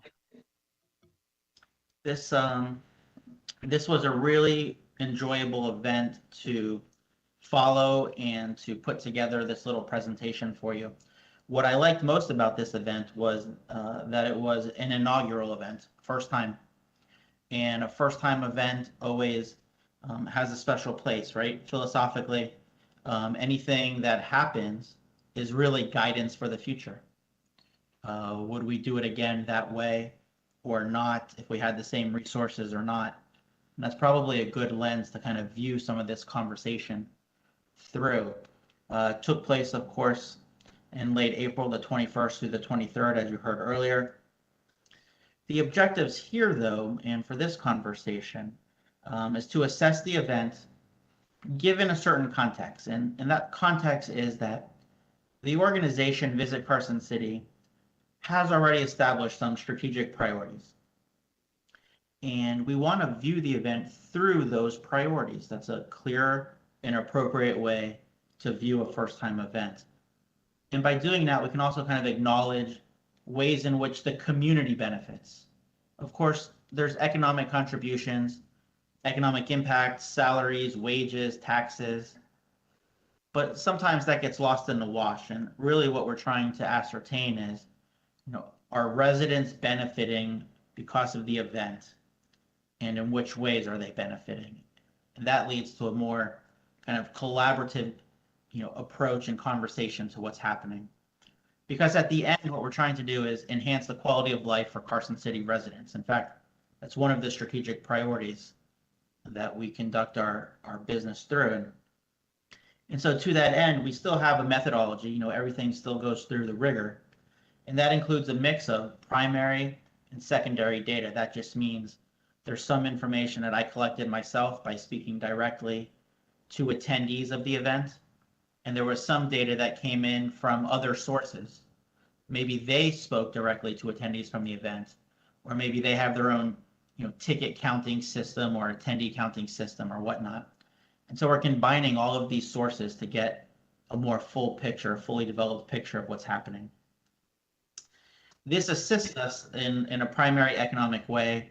This was a really enjoyable event to follow and to put together this little presentation for you. What I liked most about this event was that it was an inaugural event, first time. And a first time event always has a special place, right? Philosophically, anything that happens is really guidance for the future. Would we do it again that way or not, if we had the same resources or not? And that's probably a good lens to kind of view some of this conversation through. It took place, of course, in late April, the 21st through the 23rd, as you heard earlier. The objectives here, though, and for this conversation, is to assess the event given a certain context. And that context is that the organization, Visit Carson City, has already established some strategic priorities. And we want to view the event through those priorities. That's a clear and appropriate way to view a first-time event. And by doing that, we can also kind of acknowledge ways in which the community benefits. Of course, there's economic contributions, economic impact, salaries, wages, taxes, but sometimes that gets lost in the wash. And really what we're trying to ascertain is are residents benefiting because of the event? And in which ways are they benefiting? And that leads to a more kind of collaborative, approach and conversation to what's happening. Because at the end, what we're trying to do is enhance the quality of life for Carson City residents. In fact, that's one of the strategic priorities that we conduct our business through. And so to that end, we still have a methodology, everything still goes through the rigor. And that includes a mix of primary and secondary data. That just means there's some information that I collected myself by speaking directly to attendees of the event. And there was some data that came in from other sources. Maybe they spoke directly to attendees from the event, or maybe they have their own, ticket counting system or attendee counting system or whatnot. And so we're combining all of these sources to get a more full picture, a fully developed picture of what's happening. This assists us in a primary economic way,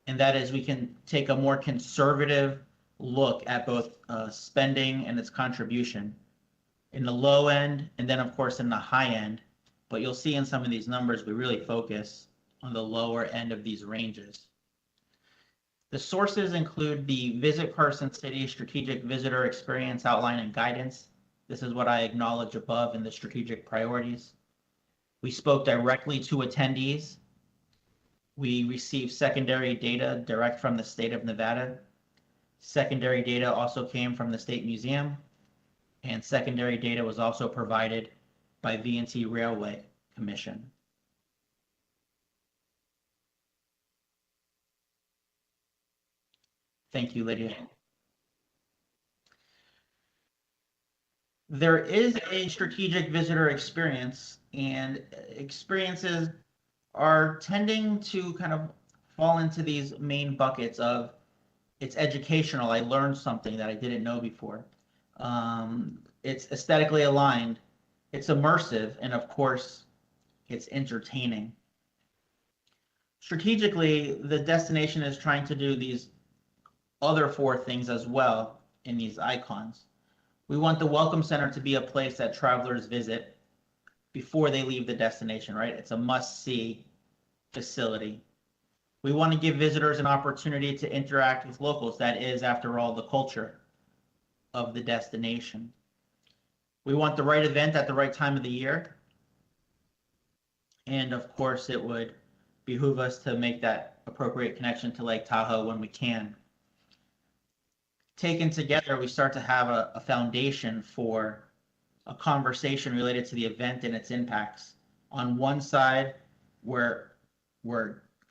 and that is we can take a more conservative look at both spending and its contribution in the low end, and then of course in the high end. But you'll see in some of these numbers, we really focus on the lower end of these ranges. The sources include the Visit Carson City Strategic Visitor Experience Outline and Guidance. This is what I acknowledge above in the strategic priorities. We spoke directly to attendees. We received secondary data direct from the state of Nevada. Secondary data also came from the State Museum, and secondary data was also provided by V&T Railway Commission. Thank you, Lydia. There is a strategic visitor experience, and experiences are tending to kind of fall into these main buckets of it's educational. I learned something that I didn't know before. It's aesthetically aligned. It's immersive, and of course, it's entertaining. Strategically, the destination is trying to do these other 4 things as well in these icons. We want the Welcome Center to be a place that travelers visit before they leave the destination, right? It's a must-see facility. We want to give visitors an opportunity to interact with locals. That is, after all, the culture of the destination. We want the right event at the right time of the year. And of course, it would behoove us to make that appropriate connection to Lake Tahoe when we can. Taken together, we start to have a foundation for a conversation related to the event and its impacts. On one side, we're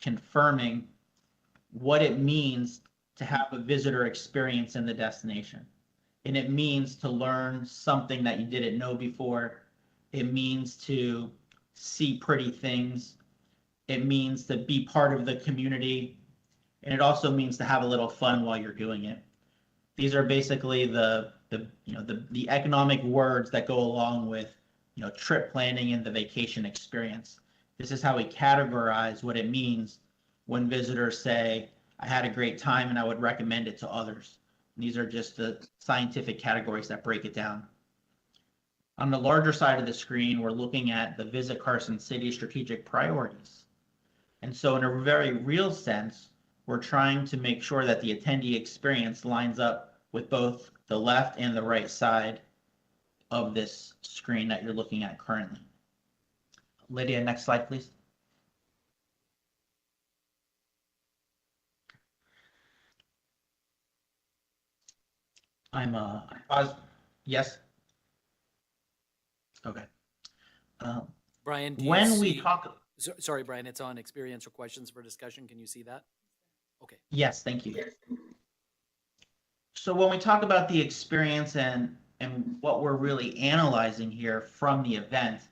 confirming what it means to have a visitor experience in the destination. And it means to learn something that you didn't know before. It means to see pretty things. It means to be part of the community. And it also means to have a little fun while you're doing it. These are basically the economic words that go along with trip planning and the vacation experience. This is how we categorize what it means when visitors say, I had a great time and I would recommend it to others. And these are just the scientific categories that break it down. On the larger side of the screen, we're looking at the Visit Carson City strategic priorities. And so in a very real sense, we're trying to make sure that the attendee experience lines up with both the left and the right side of this screen that you're looking at currently. Lydia, next slide, please. Yes. Okay. Brian, do you When we see- talk, Sorry, Brian, it's on experience or questions for discussion. Can you see that? Okay. yes, thank you. So when we talk about the experience and what we're really analyzing here from the event,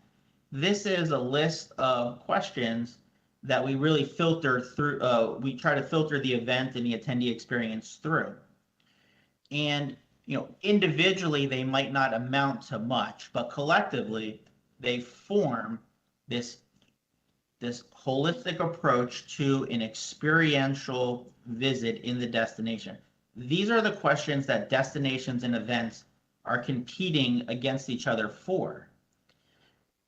this is a list of questions that we really filter through. We try to filter the event and the attendee experience through. And individually, they might not amount to much, but collectively, they form this holistic approach to an experiential visit in the destination. These are the questions that destinations and events are competing against each other for.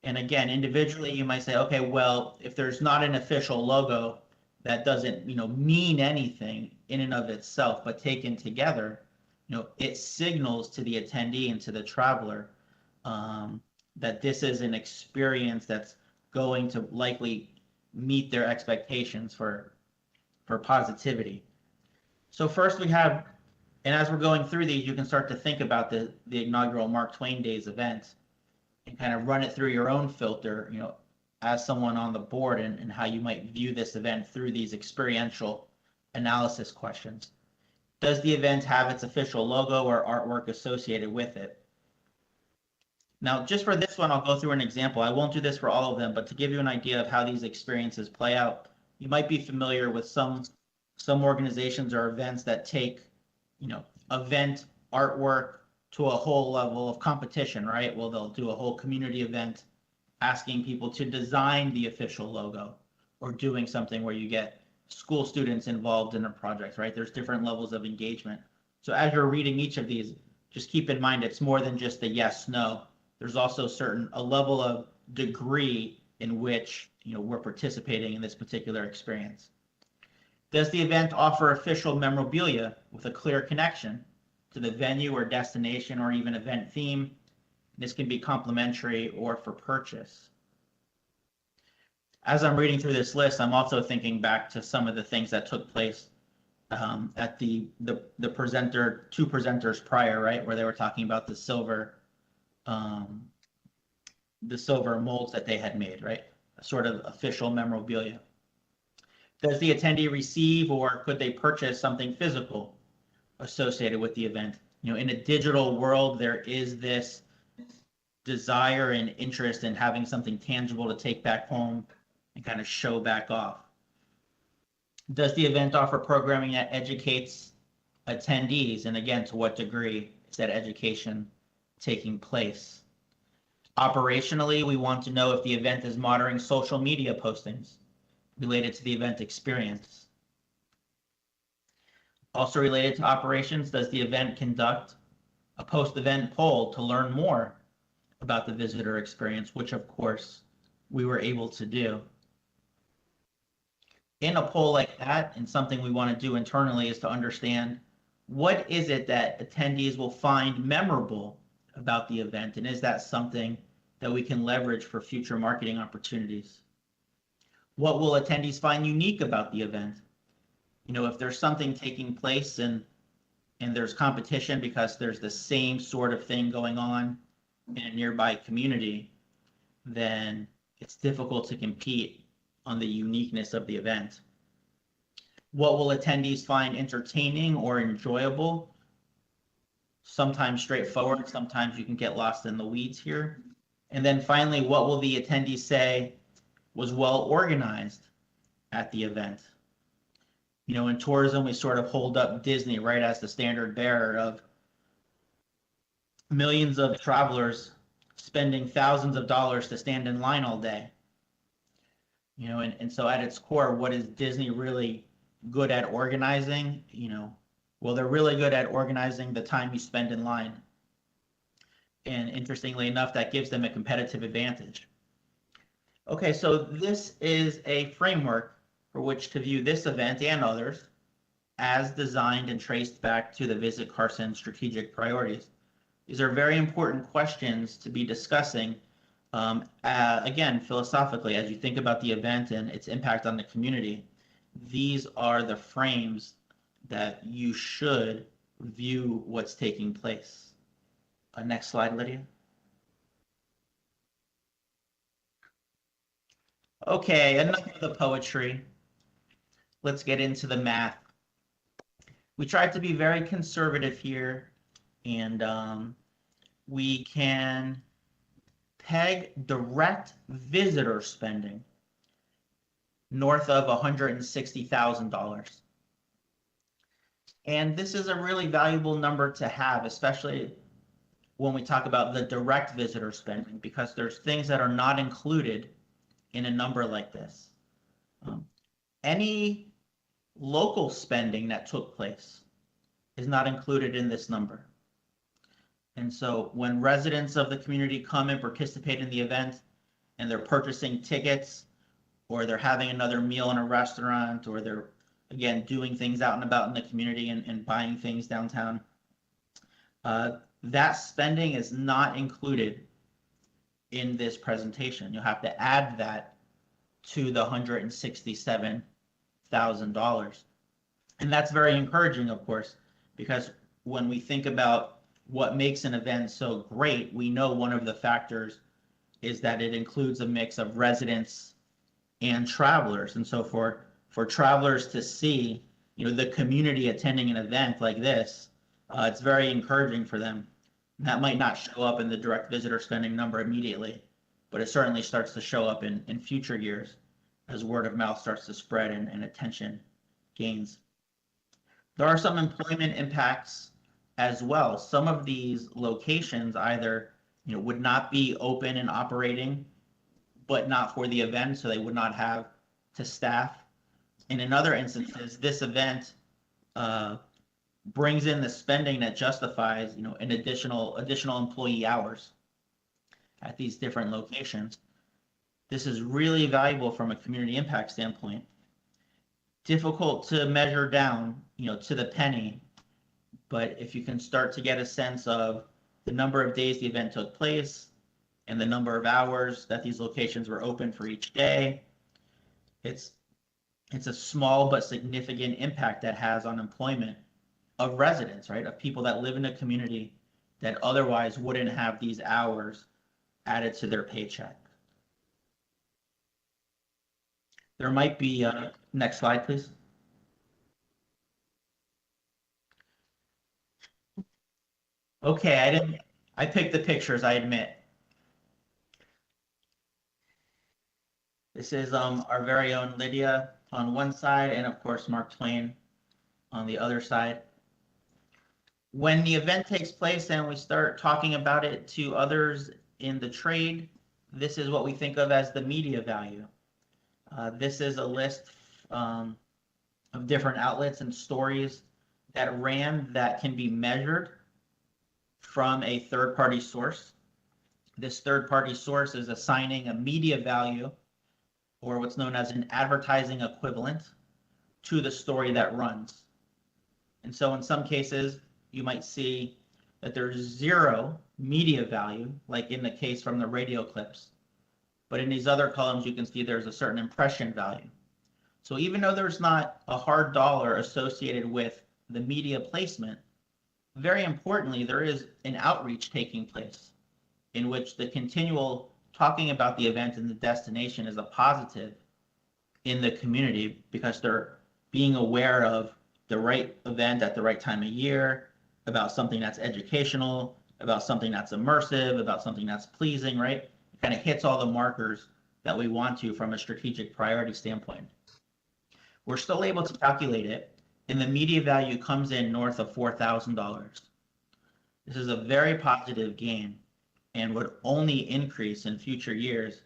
And again, individually, you might say, okay, well, if there's not an official logo, that doesn't, mean anything in and of itself, but taken together, it signals to the attendee and to the traveler that this is an experience that's going to likely meet their expectations for positivity. So first we have, and as we're going through these, you can start to think about the inaugural Mark Twain Days event and kind of run it through your own filter, as someone on the board, and how you might view this event through these experiential analysis questions. Does the event have its official logo or artwork associated with it? Now, just for this one, I'll go through an example. I won't do this for all of them, but to give you an idea of how these experiences play out, you might be familiar with some organizations or events that take, event artwork to a whole level of competition, right? Well, they'll do a whole community event asking people to design the official logo, or doing something where you get school students involved in a project, right? There's different levels of engagement. So as you're reading each of these, just keep in mind it's more than just a yes, no. There's also a level of degree in which we're participating in this particular experience. Does the event offer official memorabilia with a clear connection to the venue or destination or even event theme? This can be complimentary or for purchase. As I'm reading through this list, I'm also thinking back to some of the things that took place at the two presenters prior, right, where they were talking about the silver molds that they had made, right, a sort of official memorabilia. Does the attendee receive or could they purchase something physical associated with the event? In a digital world, there is this desire and interest in having something tangible to take back home and kind of show back off. Does the event offer programming that educates attendees? And again, to what degree is that education taking place? Operationally, we want to know if the event is monitoring social media postings related to the event experience. Also related to operations, does the event conduct a post-event poll to learn more about the visitor experience, which of course we were able to do. In a poll like that, and something we want to do internally, is to understand what is it that attendees will find memorable about the event, and is that something that we can leverage for future marketing opportunities? What will attendees find unique about the event? If there's something taking place and there's competition because there's the same sort of thing going on in a nearby community, then it's difficult to compete on the uniqueness of the event. What will attendees find entertaining or enjoyable? Sometimes straightforward, sometimes you can get lost in the weeds here. And then finally, what will the attendees say was well organized at the event? In tourism, we sort of hold up Disney, right, as the standard bearer of millions of travelers spending thousands of dollars to stand in line all day. And so at its core, what is Disney really good at organizing? Well, they're really good at organizing the time you spend in line. And interestingly enough, that gives them a competitive advantage. Okay, so this is a framework for which to view this event and others as designed and traced back to the Visit Carson strategic priorities. These are very important questions to be discussing, again, philosophically, as you think about the event and its impact on the community. These are the frames that you should view what's taking place. Next slide, Lydia. Okay, enough of the poetry. Let's get into the math. We tried to be very conservative here, and we can peg direct visitor spending north of $160,000. And this is a really valuable number to have, especially when we talk about the direct visitor spending, because there's things that are not included in a number like this. Any local spending that took place is not included in this number. And so when residents of the community come and participate in the event, and they're purchasing tickets, or they're having another meal in a restaurant, or they're, again, doing things out and about in the community and buying things downtown. That spending is not included in this presentation. You'll have to add that to the $167,000. And that's very encouraging, of course, because when we think about what makes an event so great, we know one of the factors is that it includes a mix of residents and travelers. And so for travelers to see, the community attending an event like this, it's very encouraging for them. And that might not show up in the direct visitor spending number immediately, but it certainly starts to show up in future years as word of mouth starts to spread and attention gains. There are some employment impacts as well. Some of these locations either would not be open and operating, but not for the event, so they would not have to staff. And in other instances, this event brings in the spending that justifies an additional employee hours at these different locations. This is really valuable from a community impact standpoint. Difficult to measure down, to the penny, but if you can start to get a sense of the number of days the event took place and the number of hours that these locations were open for each day, it's a small but significant impact that has on employment of residents, right? Of people that live in a community that otherwise wouldn't have these hours added to their paycheck. There might be, next slide, please. Okay, I picked the pictures, I admit. This is our very own Lydia on one side, and of course Mark Twain on the other side. When the event takes place and we start talking about it to others in the trade, this is what we think of as the media value. This is a list of different outlets and stories that ran that can be measured from a third-party source. This third-party source is assigning a media value, or what's known as an advertising equivalent, to the story that runs. And so in some cases, you might see that there's zero media value, like in the case from the radio clips. But in these other columns, you can see there's a certain impression value. So even though there's not a hard dollar associated with the media placement, very importantly, there is an outreach taking place in which the continual talking about the event and the destination is a positive in the community because they're being aware of the right event at the right time of year, about something that's educational, about something that's immersive, about something that's pleasing, right? It kind of hits all the markers that we want to from a strategic priority standpoint. We're still able to calculate it, and the media value comes in north of $4,000. This is a very positive gain and would only increase in future years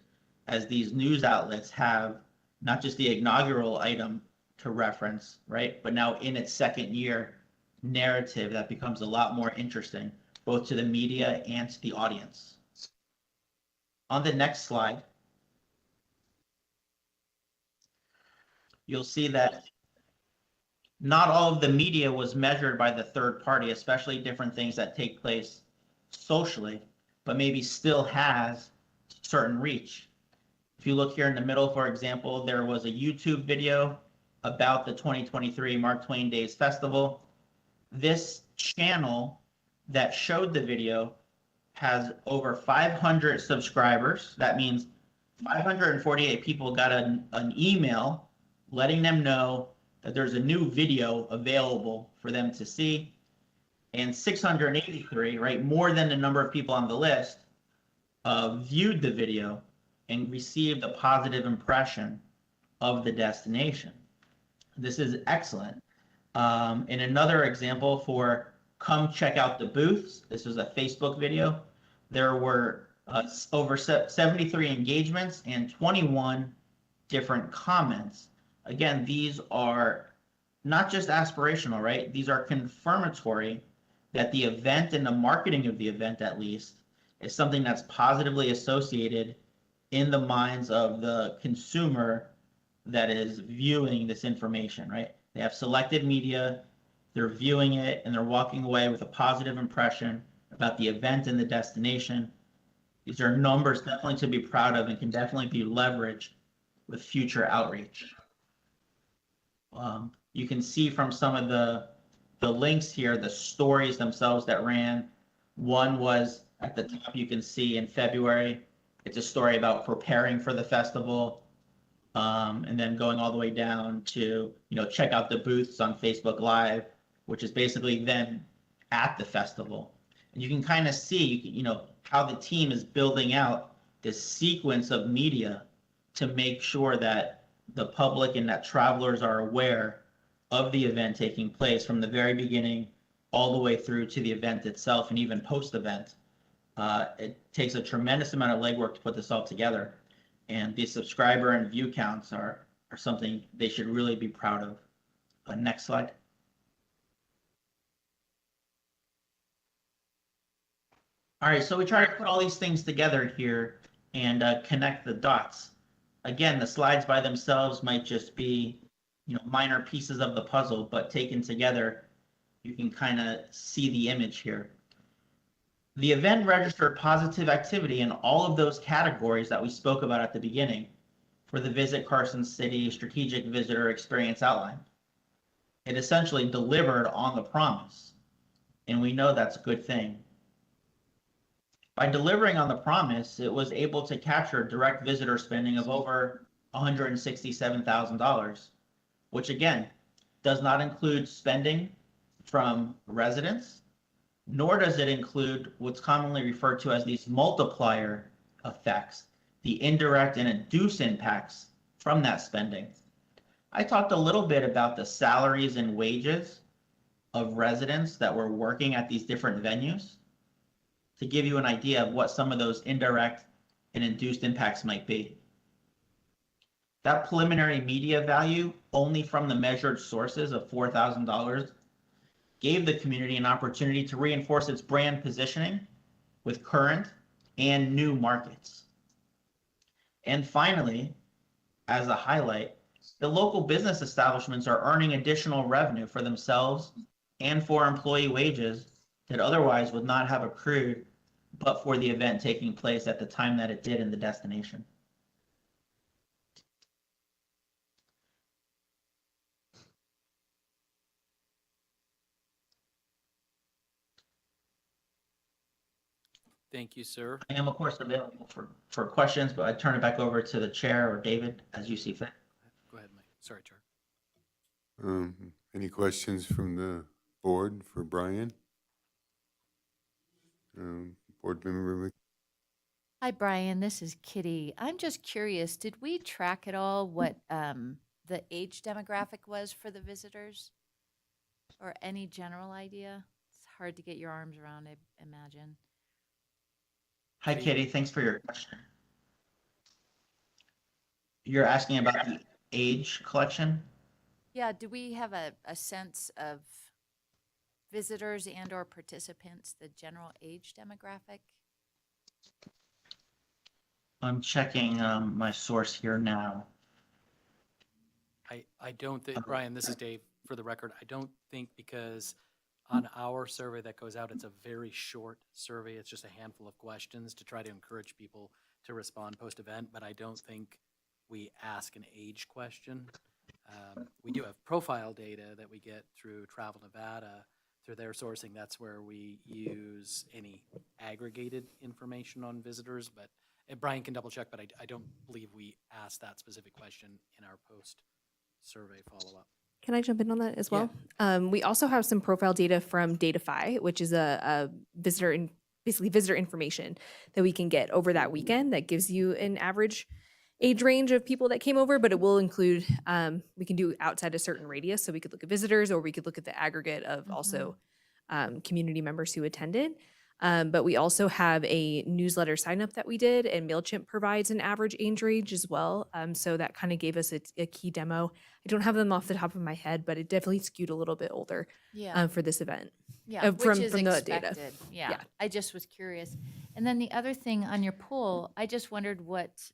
as these news outlets have not just the inaugural item to reference, right, but now in its second year narrative that becomes a lot more interesting, both to the media and to the audience. On the next slide, you'll see that not all of the media was measured by the third party, especially different things that take place socially, but maybe still has certain reach. If you look here in the middle, for example, there was a YouTube video about the 2023 Mark Twain Days Festival. This channel that showed the video has over 500 subscribers. That means 548 people got an email letting them know that there's a new video available for them to see. And 683, right, more than the number of people on the list, viewed the video and received a positive impression of the destination. This is excellent. In another example for come check out the booths, this was a Facebook video. There were over 73 engagements and 21 different comments. Again, these are not just aspirational, right? These are confirmatory that the event and the marketing of the event, at least, is something that's positively associated in the minds of the consumer that is viewing this information, right? They have selected media, they're viewing it, and they're walking away with a positive impression about the event and the destination. These are numbers definitely to be proud of and can definitely be leveraged with future outreach. You can see from some of the links here, the stories themselves that ran. One was at the top, you can see in February, it's a story about preparing for the festival. And then going all the way down to, check out the booths on Facebook Live, which is basically them at the festival. And you can kind of see, how the team is building out this sequence of media to make sure that the public and that travelers are aware of the event taking place from the very beginning all the way through to the event itself and even post-event. It takes a tremendous amount of legwork to put this all together. And the subscriber and view counts are something they should really be proud of. Next slide. All right, so we try to put all these things together here and connect the dots. Again, the slides by themselves might just be, minor pieces of the puzzle, but taken together, you can kind of see the image here. The event registered positive activity in all of those categories that we spoke about at the beginning for the Visit Carson City Strategic Visitor Experience Outline. It essentially delivered on the promise, and we know that's a good thing. By delivering on the promise, it was able to capture direct visitor spending of over $167,000, which again, does not include spending from residents, nor does it include what's commonly referred to as these multiplier effects, the indirect and induced impacts from that spending. I talked a little bit about the salaries and wages of residents that were working at these different venues to give you an idea of what some of those indirect and induced impacts might be. That preliminary media value, only from the measured sources of $4,000, gave the community an opportunity to reinforce its brand positioning with current and new markets. And finally, as a highlight, the local business establishments are earning additional revenue for themselves and for employee wages that otherwise would not have accrued but for the event taking place at the time that it did in the destination. Thank you, sir. I am, of course, available for questions, but I turn it back over to the chair or David as you see fit. Go ahead, Mike. Sorry, Chair. Any questions from the board for Brian? Board member. Hi, Brian. This is Kitty. I'm just curious, did we track at all what the age demographic was for the visitors? Or any general idea? It's hard to get your arms around, I imagine. Hi, Kitty. Thanks for your question. You're asking about the age collection? Yeah, do we have a sense of visitors and or participants, the general age demographic? I'm checking my source here now. I don't think, Brian, this is Dave, for the record, I don't think because on our survey that goes out, it's a very short survey. It's just a handful of questions to try to encourage people to respond post-event, but I don't think we ask an age question. We do have profile data that we get through Travel Nevada, through their sourcing. That's where we use any aggregated information on visitors, but and Brian can double check, but I don't believe we asked that specific question in our post-survey follow-up. Can I jump in on that as well? We also have some profile data from Datafy, which is a basically visitor information that we can get over that weekend that gives you an average age range of people that came over, but it will include, we can do outside a certain radius. So we could look at visitors or we could look at the aggregate of also community members who attended. But we also have a newsletter sign up that we did, and MailChimp provides an average age range as well. So that kind of gave us a key demo. I don't have them off the top of my head, but it definitely skewed a little bit older Yeah. For this event. Yeah, from which is the data. expected. Yeah. I just was curious. And then the other thing on your pool, I just wondered what,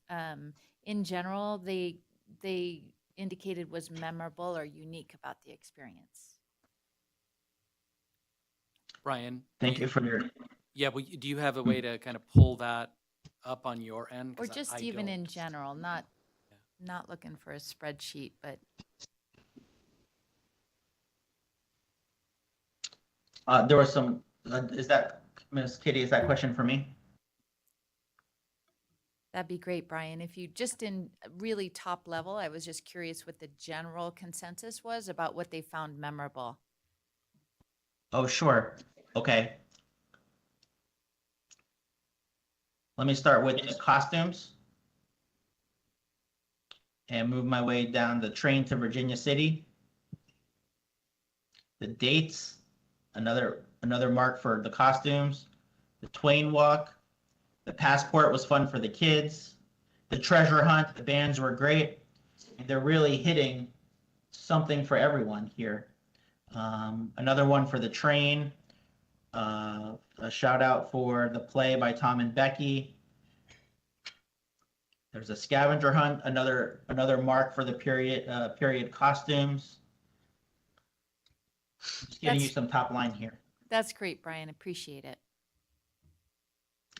in general, they indicated was memorable or unique about the experience. Brian? Thank you for your, Yeah, well, do you have a way to kind of pull that up on your end? Or 'Cause just I even in don't. general, not looking for a spreadsheet, but there was some, is that, Ms. Kitty, is that question for me? that'd be great, Brian. If you just in really top level, I was just curious what the general consensus was about what they found memorable. Oh, sure. Okay. Let me start with the costumes and move my way down the train to Virginia City. The dates, another mark for the costumes. The Twain Walk. The passport was fun for the kids. The treasure hunt, the bands were great. And they're really hitting something for everyone here. Another one for the train. A shout out for the play by Tom and Becky. There's a scavenger hunt, another mark for the period costumes. Just giving you That's- some top line here. That's great, Brian. Appreciate it.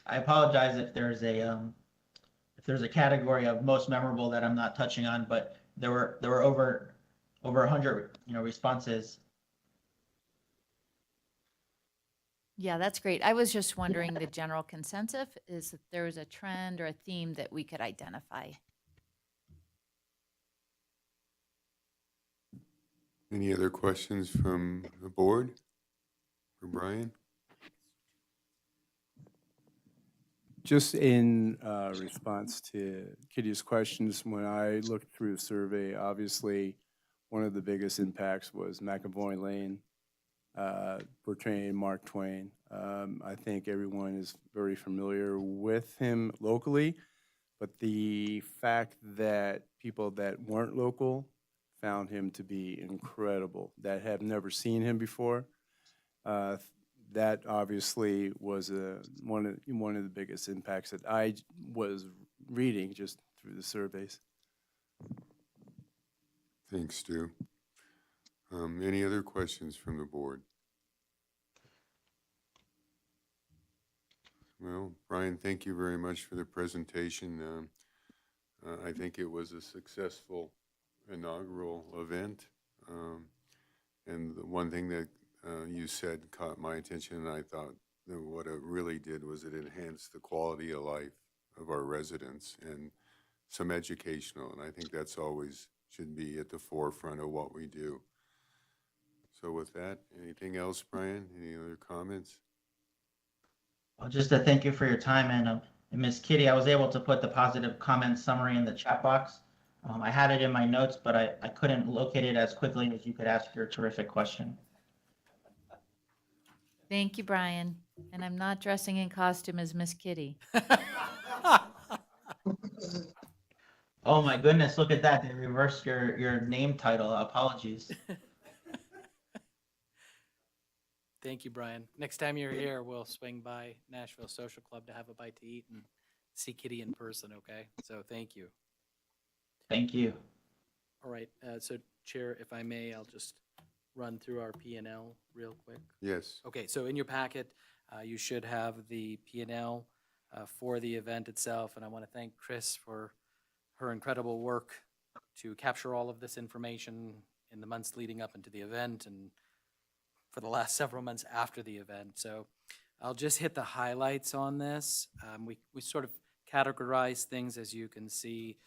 I apologize if there's a category of most memorable that I'm not touching on, but there were over 100 responses. Yeah, that's great. I was just wondering the general consensus is that there was a trend or a theme that we could identify. Any other questions from the board for Brian? Just in response to Kitty's questions, when I looked through the survey, obviously, one of the biggest impacts was McAvoy Lane, portraying Mark Twain. I think everyone is very familiar with him locally, but the fact that people that weren't local found him to be incredible, that have never seen him before, that obviously was one of the biggest impacts that I was reading just through the surveys. Thanks, Stu. Any other questions from the board? Well, Brian, thank you very much for the presentation. I think it was a successful inaugural event. And the one thing that you said caught my attention, and I thought that what it really did was it enhanced the quality of life of our residents and some educational, and I think that's always should be at the forefront of what we do. So with that, anything else, Brian? Any other comments? Well, just to thank you for your time, and Ms. Kitty, I was able to put the positive comment summary in the chat box. I had it in my notes, but I couldn't locate it as quickly as you could ask your terrific question. Thank you, Brian. And I'm not dressing in costume as Miss Kitty. Oh my goodness, look at that. They reversed your name title. Apologies. Thank you, Brian. Next time you're here, we'll swing by Nashville Social Club to have a bite to eat and see Kitty in person, okay? So thank you. Thank you. All right, so Chair, if I may, I'll just run through our P&L real quick. Yes. Okay, so in your packet, you should have the P&L for the event itself, and I want to thank Chris for her incredible work to capture all of this information in the months leading up into the event and for the last several months after the event. So I'll just hit the highlights on this. We sort of categorize things, as you can see,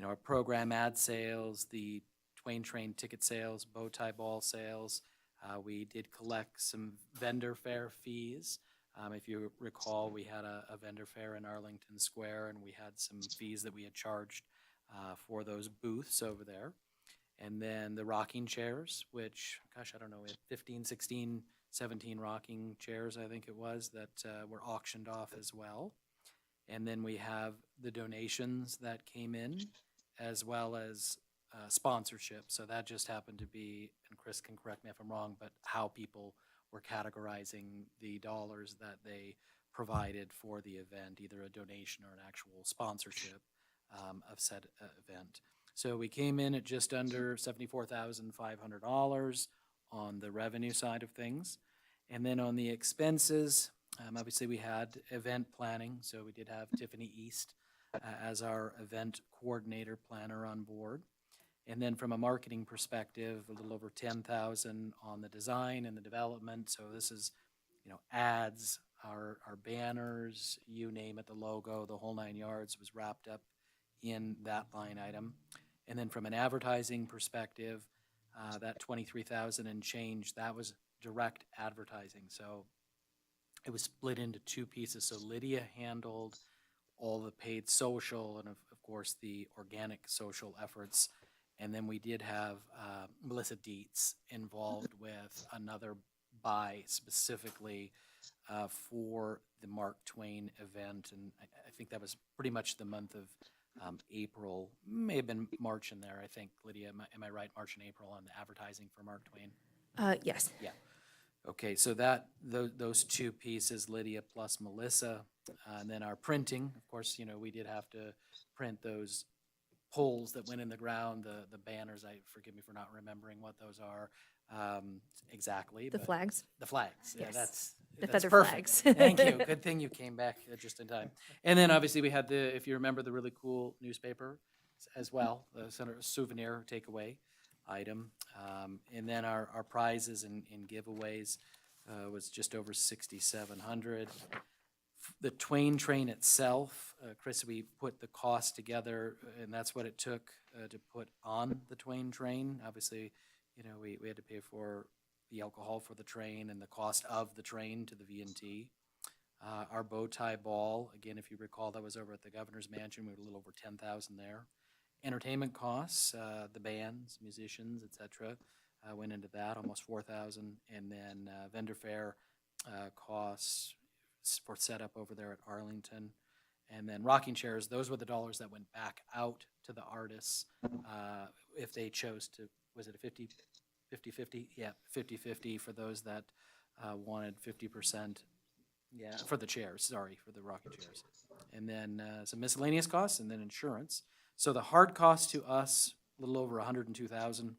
our program ad sales, the Twain Train ticket sales, bow tie ball sales. We did collect some vendor fair fees. If you recall, we had a vendor fair in Arlington Square, and we had some fees that we had charged for those booths over there. And then the rocking chairs, which, gosh, I don't know, we had 15, 16, 17 rocking chairs, I think it was, that were auctioned off as well. And then we have the donations that came in, as well as sponsorship. So that just happened to be, and Chris can correct me if I'm wrong, but how people we're categorizing the dollars that they provided for the event, either a donation or an actual sponsorship of said event. So we came in at just under $74,500 on the revenue side of things. And then on the expenses, obviously we had event planning, so we did have Tiffany East as our event coordinator planner on board. And then from a marketing perspective, a little over 10,000 on the design and the development. So this is, ads, our banners, you name it, the logo, the whole 9 yards was wrapped up in that line item. And then from an advertising perspective, that 23,000 and change, that was direct advertising. So it was split into two pieces. So Lydia handled all the paid social and of course the organic social efforts. And then we did have Melissa Dietz involved with another buy specifically for the Mark Twain event. And I think that was pretty much the month of April, may have been March in there, I think. Lydia, am I right? March and April on the advertising for Mark Twain? Yes. Yeah. Okay, so those two pieces, Lydia plus Melissa, and then our printing, of course, we did have to print those poles that went in the ground, the banners. Forgive me for not remembering what those are exactly. The but flags. The flags. Yeah, Yes. that's The that's feather perfect. flags. Thank you. Good thing you came back just in time. And then obviously we had if you remember, the really cool newspaper as well, the souvenir takeaway item. And then our prizes and giveaways was just over 6,700. The Twain train itself, Chris, we put the cost together, and that's what it took to put on the Twain train. Obviously, we had to pay for the alcohol for the train and the cost of the train to the V&T. Our bow tie ball, again, if you recall, that was over at the governor's mansion. We had a little over 10,000 there. Entertainment costs, the bands, musicians, etc., went into that, almost 4,000. And then vendor fare costs for setup over there at Arlington. And then rocking chairs, those were the dollars that went back out to the artists if they chose to, was it a 50-50? Yeah, 50-50 for those that wanted 50%. Yeah, for the chairs, sorry, for the rocking chairs. And then some miscellaneous costs and then insurance. So the hard cost to us, a little over 102,000.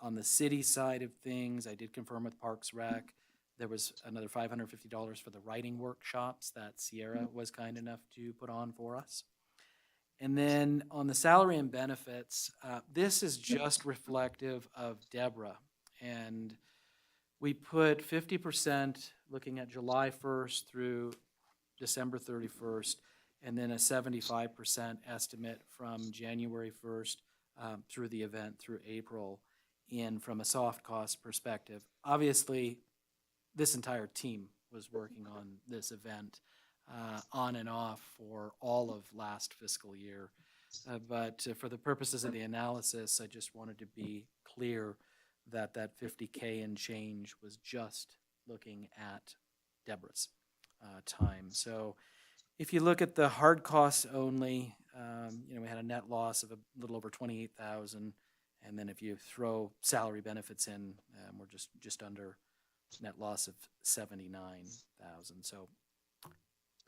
On the city side of things, I did confirm with Parks Rec. There was another $550 for the writing workshops that Sierra was kind enough to put on for us. And then on the salary and benefits, this is just reflective of Deborah. And we put 50% looking at July 1st through December 31st, and then a 75% estimate from January 1st through the event through April in from a soft cost perspective. Obviously, this entire team was working on this event on and off for all of last fiscal year. But for the purposes of the analysis, I just wanted to be clear that that 50K and change was just looking at Deborah's time. So if you look at the hard costs only, we had a net loss of a little over 28,000. And then if you throw salary benefits in, we're just under net loss of 79,000. So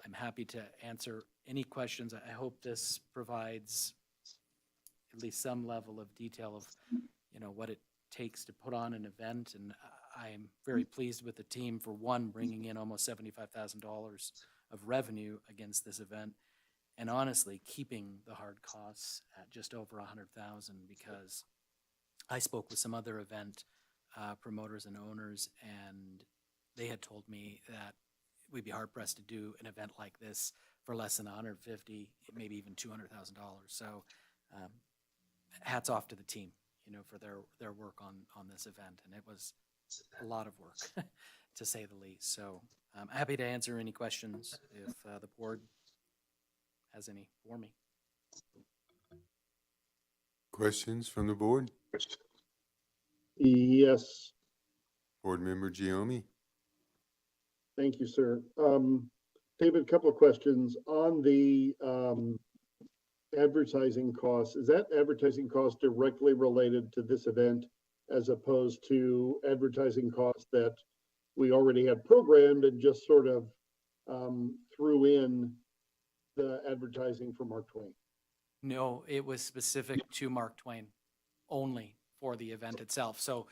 I'm happy to answer any questions. I hope this provides at least some level of detail of, what it takes to put on an event. And I'm very pleased with the team for one, bringing in almost $75,000 of revenue against this event. And honestly, keeping the hard costs at just over 100,000, because I spoke with some other event promoters and owners, and they had told me that we'd be hard pressed to do an event like this for less than 150, maybe even $200,000. So hats off to the team, for their work on this event. And it was a lot of work, to say the least. So I'm happy to answer any questions if the board has any for me. Questions from the board? Yes, Board Member Giomi? thank you, sir. David, a couple of questions on the advertising costs. Is that advertising cost directly related to this event as opposed to advertising costs that we already had programmed and just sort of threw in the advertising for Mark Twain. No, it was specific to Mark Twain only for the event itself. So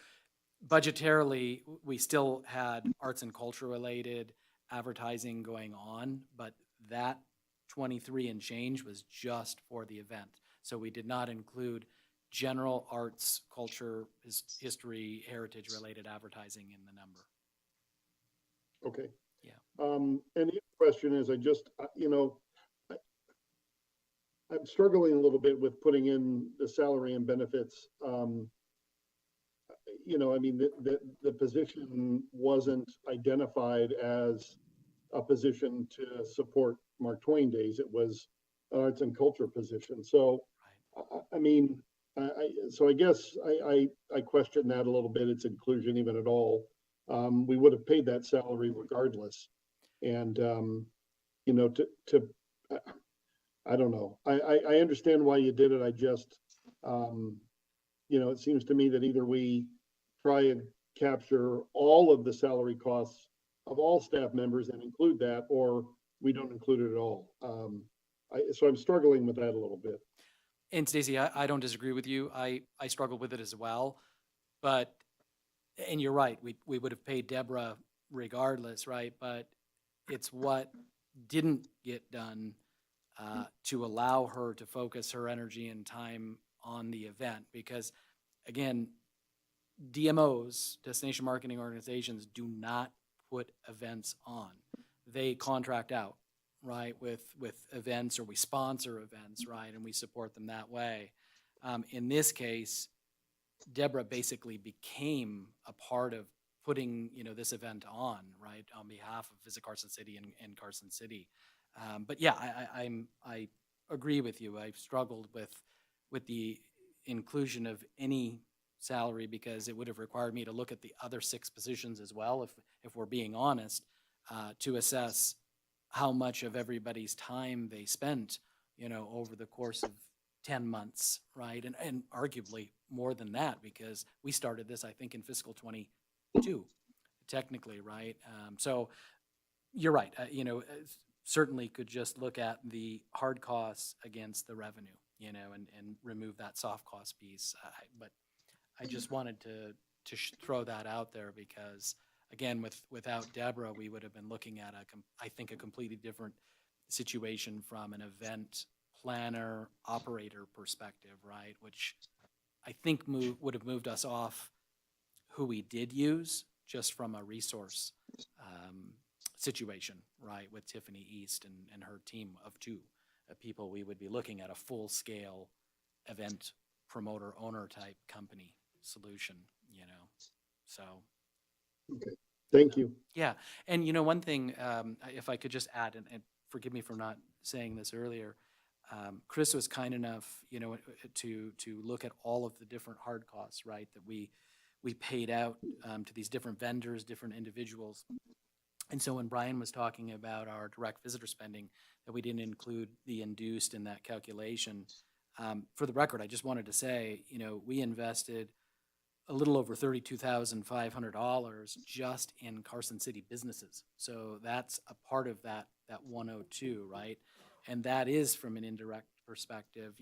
budgetarily, we still had arts and culture related advertising going on, but that 23 and change was just for the event. So we did not include general arts, culture, history, heritage related advertising in the number. Okay. Yeah. And the other question is, I just, I'm struggling a little bit with putting in the salary and benefits. I mean, the position wasn't identified as a position to support Mark Twain Days. It was arts and culture position. So, I mean, so I guess I question that a little bit, its inclusion even at all. We would have paid that salary regardless. And, I don't know. I understand why you did it. I just, it seems to me that either we try and capture all of the salary costs of all staff members and include that, or we don't include it at all. So I'm struggling with that a little bit. And Stacy, I don't disagree with you. I struggled with it as well. But, and you're right, we would have paid Deborah regardless, right? But it's what didn't get done to allow her to focus her energy and time on the event. Because again, DMOs, destination marketing organizations, do not put events on. They contract out, right, with events, or we sponsor events, right, and we support them that way. In this case, Deborah basically became a part of putting, this event on, right, on behalf of Visit Carson City and Carson City. But yeah, I agree with you. I've struggled with the inclusion of any salary, because it would have required me to look at the other 6 positions as well, if we're being honest, to assess how much of everybody's time they spent, over the course of 10 months, right? And arguably more than that, because we started this, I think, in fiscal 22, technically, right? So you're right. Certainly could just look at the hard costs against the revenue, and remove that soft cost piece. But I just wanted to throw that out there, because again, without Deborah, we would have been looking at I think a completely different situation from an event planner operator perspective, right? Which I think would have moved us off who we did use, just from a resource situation, right? With Tiffany East and her team of 2 people, we would be looking at a full scale event promoter owner type company solution, so. Okay, thank you. Yeah, and one thing, if I could just add, and forgive me for not saying this earlier, Chris was kind enough, to look at all of the different hard costs, right, that we paid out to these different vendors, different individuals. And so when Brian was talking about our direct visitor spending, that we didn't include the induced in that calculation, for the record, I just wanted to say, we invested a little over $32,500 just in Carson City businesses. So that's a part of that 102, right? And that is, from an indirect perspective,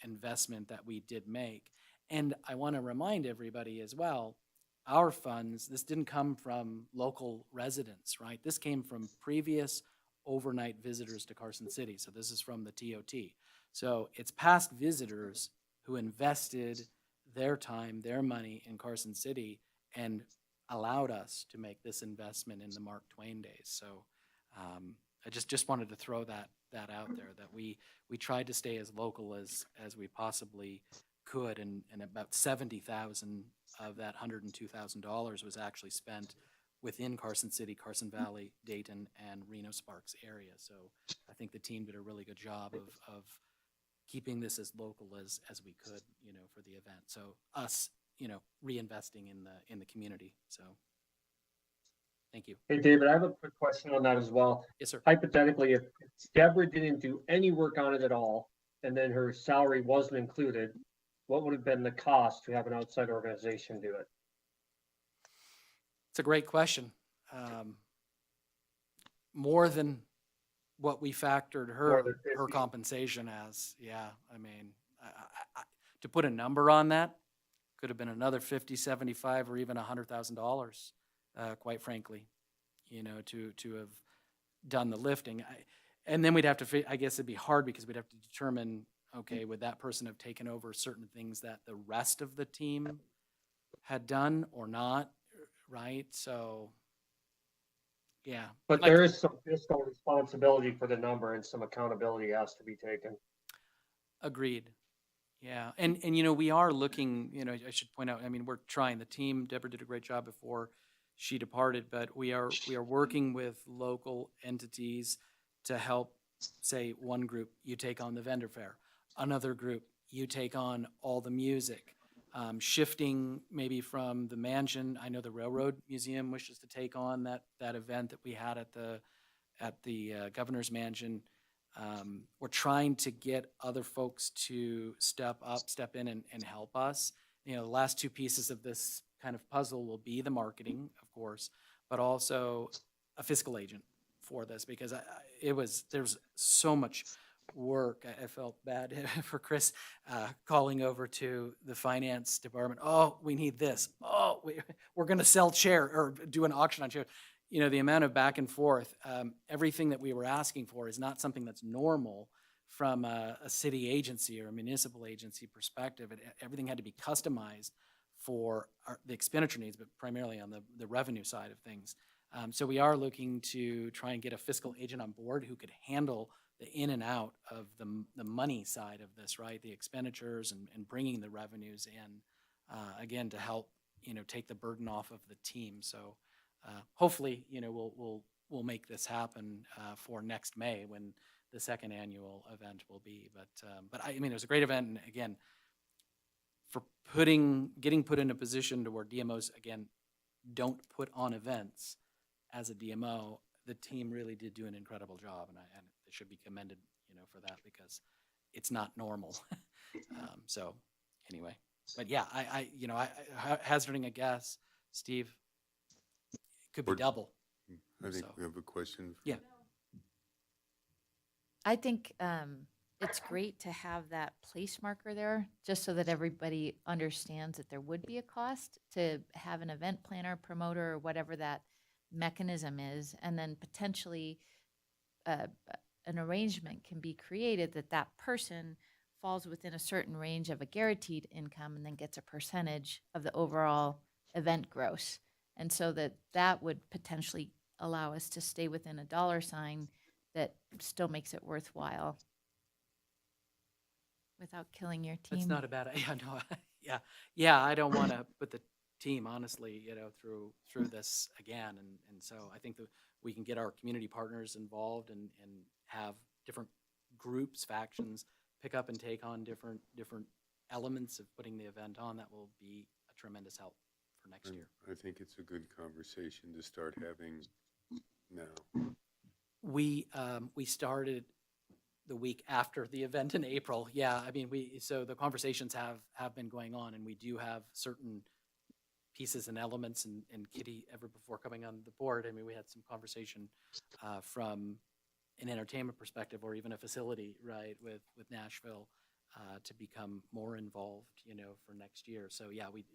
investment that we did make. And I want to remind everybody as well, our funds, this didn't come from local residents, right? This came from previous overnight visitors to Carson City. So this is from the TOT. So it's past visitors who invested their time, their money in Carson City, and allowed us to make this investment in the Mark Twain Days. So I just wanted to throw that out there, that we tried to stay as local as we possibly could, and about 70,000 of that $102,000 was actually spent within Carson City, Carson Valley, Dayton, and Reno Sparks area. So I think the team did a really good job of keeping this as local as we could, for the event. So us, reinvesting in the community. So thank you. Hey, David, I have a quick question on that as well. Yes, sir. Hypothetically, if Deborah didn't do any work on it at all, and then her salary wasn't included, what would have been the cost to have an outside organization do it? It's a great question. more than what we factored More than her 50. compensation as. Yeah, I mean, to put a number on that, could have been another 50, 75, or even $100,000, quite frankly, to have done the lifting. And then we'd have to, I guess it'd be hard because we'd have to determine, okay, would that person have taken over certain things that the rest of the team had done or not, right? So, yeah. But like- there is some fiscal responsibility for the number and some accountability has to be taken. Agreed. Yeah, and we are looking, I should point out, I mean, we're trying, the team, Deborah did a great job before she departed, but we are working with local entities to help, say, one group, you take on the vendor fair, another group, you take on all the music, shifting maybe from the mansion. I know the Railroad Museum wishes to take on that event that we had at the Governor's Mansion. We're trying to get other folks to step in and help us. The last two pieces of this kind of puzzle will be the marketing, of course, but also a fiscal agent for this, because there's so much work. I felt bad for Chris calling over to the finance department. Oh, we need this. Oh, we're going to sell chair or do an auction on chair. The amount of back and forth, everything that we were asking for is not something that's normal from a city agency or a municipal agency perspective. Everything had to be customized for the expenditure needs, but primarily on the revenue side of things. So we are looking to try and get a fiscal agent on board who could handle the in and out of the money side of this, right? The expenditures and bringing the revenues in, again, to help, take the burden off of the team. So hopefully, we'll make this happen for next May when the second annual event will be. But I mean, it was a great event, and again, for getting put in a position to where DMOs again don't put on events as a DMO, the team really did do an incredible job, and they should be commended, for that, because it's not normal. So anyway, but yeah, I hazarding a guess, Steve, could be Or- double. I think So- we have a question. Yeah. I think it's great to have that place marker there, just so that everybody understands that there would be a cost to have an event planner, promoter, or whatever that mechanism is, and then potentially an arrangement can be created that person falls within a certain range of a guaranteed income and then gets a percentage of the overall event gross. And so that would potentially allow us to stay within a dollar sign that still makes it worthwhile without killing your team. That's not a bad, yeah, no, yeah, I don't want to put the team, honestly, through this again. And so I think that we can get our community partners involved and have different groups, factions, pick up and take on different elements of putting the event on. That will be a tremendous help for next year. I think it's a good conversation to start having now. We started the week after the event in April. Yeah, I mean, so the conversations have been going on, and we do have certain pieces and elements, and Kitty, ever before coming on the board, I mean, we had some conversation from an entertainment perspective, or even a facility, right, with Nashville to become more involved, for next year. So yeah, we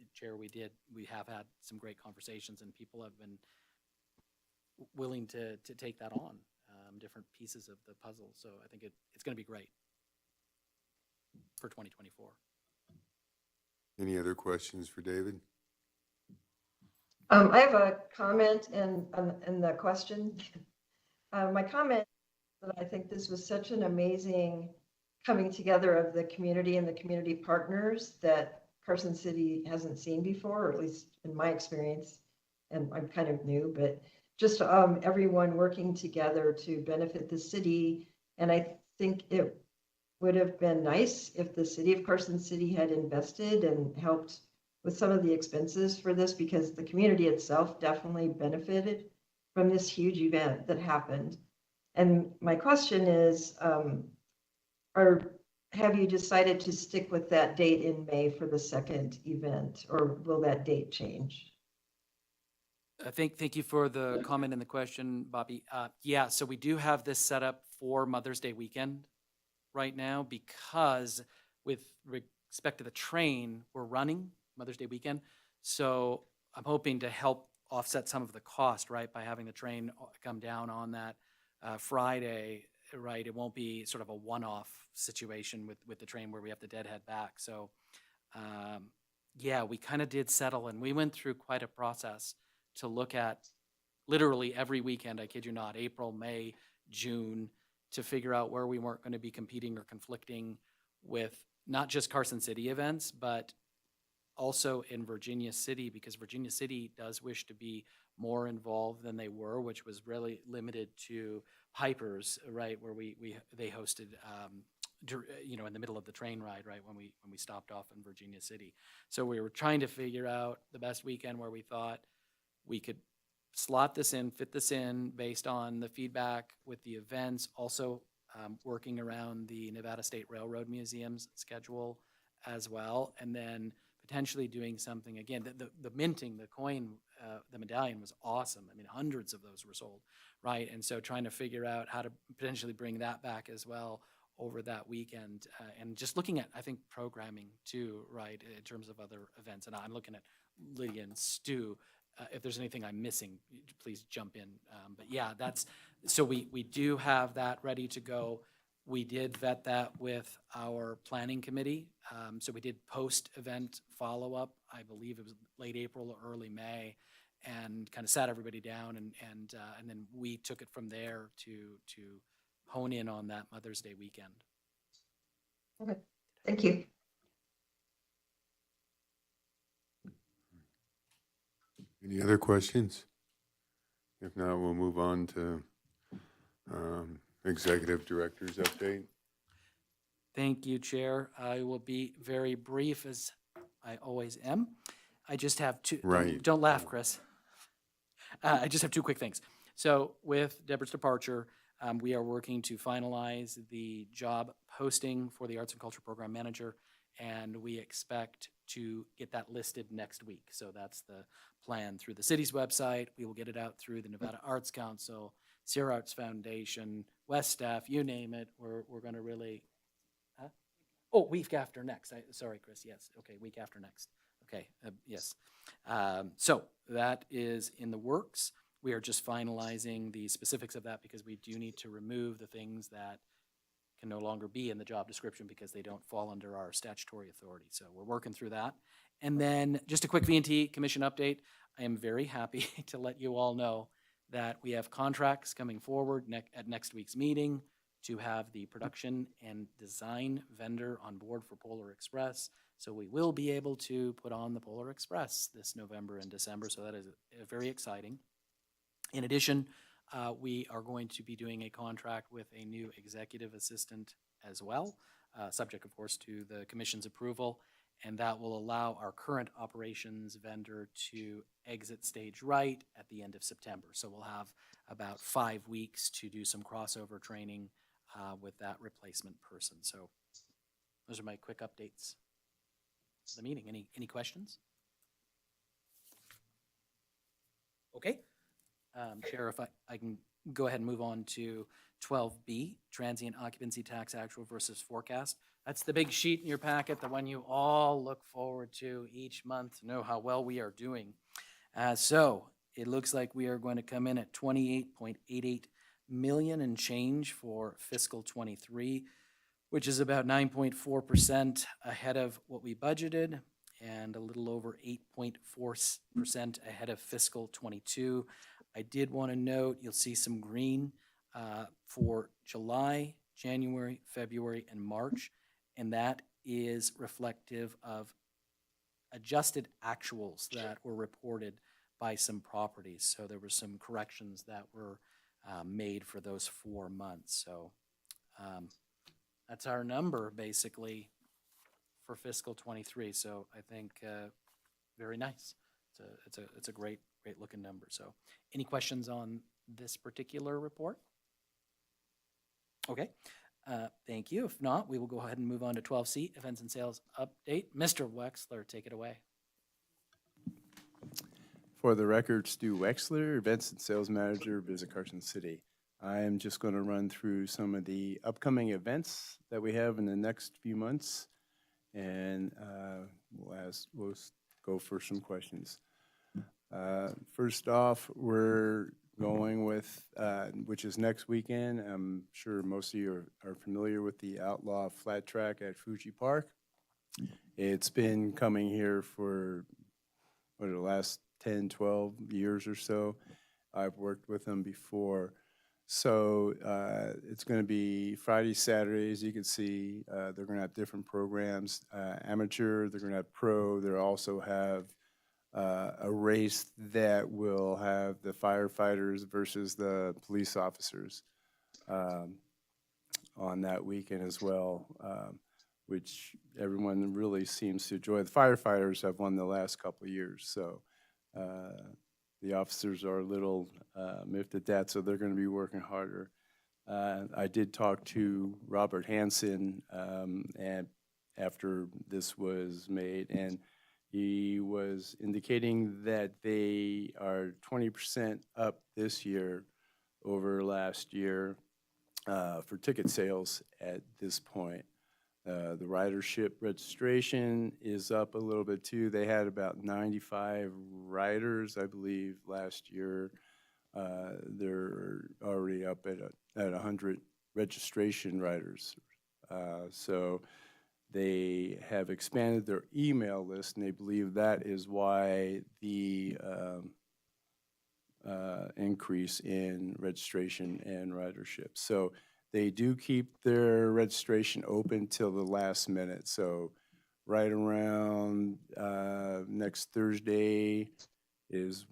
have had some great conversations, and people have been willing to take that on, different pieces of the puzzle. So I think it's going to be great for 2024. Any other questions for David? I have a comment and the question. My comment is that I think this was such an amazing coming together of the community and the community partners that Carson City hasn't seen before, or at least in my experience, and I'm kind of new, but just everyone working together to benefit the city. And I think it would have been nice if the city of Carson City had invested and helped with some of the expenses for this, because the community itself definitely benefited from this huge event that happened. And my question is, have you decided to stick with that date in May for the second event, or will that date change? Thank you for the comment and the question, Bobby. Yeah, so we do have this set up for Mother's Day weekend right now because with respect to the train, we're running Mother's Day weekend. So I'm hoping to help offset some of the cost, right, by having the train come down on that Friday, right? It won't be sort of a one-off situation with the train where we have to deadhead back. So yeah, we kind of did settle, and we went through quite a process to look at literally every weekend, I kid you not, April, May, June, to figure out where we weren't going to be competing or conflicting with not just Carson City events, but also in Virginia City, because Virginia City does wish to be more involved than they were, which was really limited to Pipers, right, where they hosted, in the middle of the train ride, right, when we stopped off in Virginia City. So we were trying to figure out the best weekend where we thought we could slot this in, fit this in based on the feedback with the events, also working around the Nevada State Railroad Museum's schedule as well, and then potentially doing something, again, the minting, the coin, the medallion was awesome. I mean, hundreds of those were sold, right? And so trying to figure out how to potentially bring that back as well over that weekend, and just looking at, I think, programming too, right, in terms of other events. And I'm looking at Lydia and Stu. If there's anything I'm missing, please jump in. But yeah, so we do have that ready to go. We did vet that with our planning committee. So we did post-event follow-up. I believe it was late April or early May, and kind of sat everybody down, and then we took it from there to hone in on that Mother's Day weekend. Okay, thank you. Any other questions? If not, we'll move on to Executive Director's update. Thank you, Chair. I will be very brief, as I always am. I just have two. Right. Don't laugh, Chris. I just have two quick things. So with Deborah's departure, we are working to finalize the job posting for the Arts and Culture Program Manager, and we expect to get that listed next week. So that's the plan through the city's website. We will get it out through the Nevada Arts Council, Sierra Arts Foundation, West Staff, you name it. We're going to really, week after next. Sorry, Chris. Yes. Okay. Week after next. Okay. Yes. So that is in the works. We are just finalizing the specifics of that because we do need to remove the things that can no longer be in the job description because they don't fall under our statutory authority. So we're working through that. And then just a quick V&T Commission update. I am very happy to let you all know that we have contracts coming forward at next week's meeting to have the production and design vendor on board for Polar Express. So we will be able to put on the Polar Express this November and December. So that is very exciting. In addition, we are going to be doing a contract with a new executive assistant as well, subject, of course, to the commission's approval, and that will allow our current operations vendor to exit stage right at the end of September. So we'll have about 5 weeks to do some crossover training with that replacement person. So those are my quick updates for the meeting. Any questions? Okay. Chair, if I can go ahead and move on to 12B, transient occupancy tax actual versus forecast. That's the big sheet in your packet, the one you all look forward to each month to know how well we are doing. So it looks like we are going to come in at 28.88 million and change for fiscal 23, which is about 9.4% ahead of what we budgeted and a little over 8.4% ahead of fiscal 22. I did want to note, you'll see some green for July, January, February, and March, and that is reflective of adjusted actuals that were reported by some properties. So there were some corrections that were made for those 4 months. So that's our number, basically, for fiscal 23. So I think very nice. It's a great looking number. So any questions on this particular report? Okay, thank you. If not, we will go ahead and move on to 12C, events and sales update. Mr. Wexler, take it away. For the record, Stu Wexler, Events and Sales Manager, Visit Carson City. I am just going to run through some of the upcoming events that we have in the next few months, and we'll go for some questions. First off, we're going with, which is next weekend. I'm sure most of you are familiar with the Outlaw Flat Track at Fuji Park. It's been coming here for the last 10, 12 years or so. I've worked with them before. So it's going to be Friday, Saturdays. You can see they're going to have different programs. Amateur, they're going to have pro. They'll also have a race that will have the firefighters versus the police officers on that weekend as well, which everyone really seems to enjoy. The firefighters have won the last couple of years, so the officers are a little miffed at that, so they're going to be working harder. I did talk to Robert Hansen and after this was made, and he was indicating that they are 20% up this year over last year for ticket sales at this point. The ridership registration is up a little bit too. They had about 95 riders, I believe, last year. They're already up at 100 registration riders. So they have expanded their email list, and they believe that is why the increase in registration and ridership. So they do keep their registration open till the last minute. So right around next Thursday is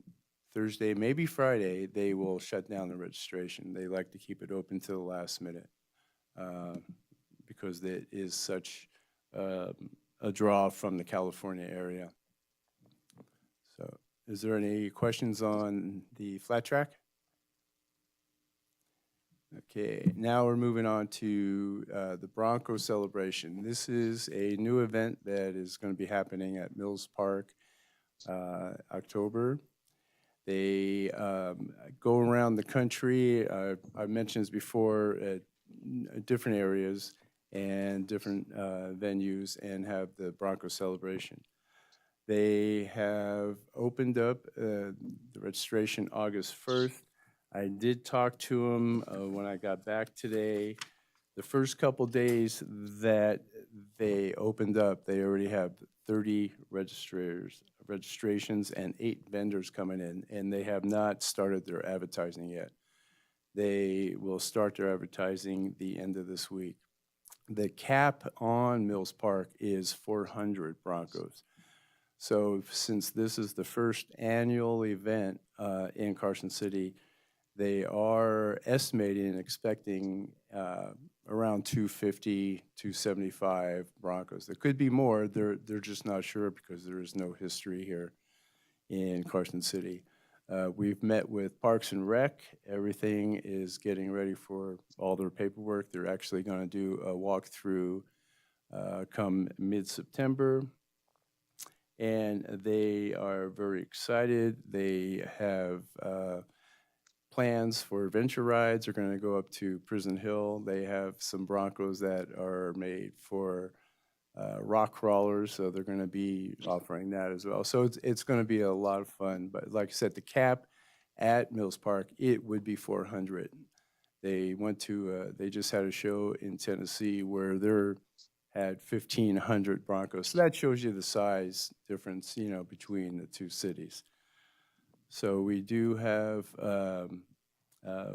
Thursday, maybe Friday, they will shut down the registration. They like to keep it open till the last minute because it is such a draw from the California area. So is there any questions on the flat track? Okay, now we're moving on to the Bronco celebration. This is a new event that is going to be happening at Mills Park, October. They go around the country. I mentioned this before at different areas and different venues and have the Bronco celebration. They have opened up the registration August 1st. I did talk to them when I got back today. The first couple days that they opened up, they already have 30 registrations and 8 vendors coming in, and they have not started their advertising yet. They will start their advertising the end of this week. The cap on Mills Park is 400 Broncos. So since this is the first annual event in Carson City, they are estimating and expecting around 250, 275 Broncos. There could be more. They're just not sure because there is no history here in Carson City. We've met with Parks and Rec. Everything is getting ready for all their paperwork. They're actually going to do a walkthrough come mid-September. And they are very excited. They have plans for adventure rides. They're going to go up to Prison Hill. They have some Broncos that are made for rock crawlers, so they're going to be offering that as well. So it's going to be a lot of fun. But like I said, the cap at Mills Park, it would be 400. They went to, they just had a show in Tennessee where they're had 1,500 Broncos. So that shows you the size difference, you know, between the two cities. So we do have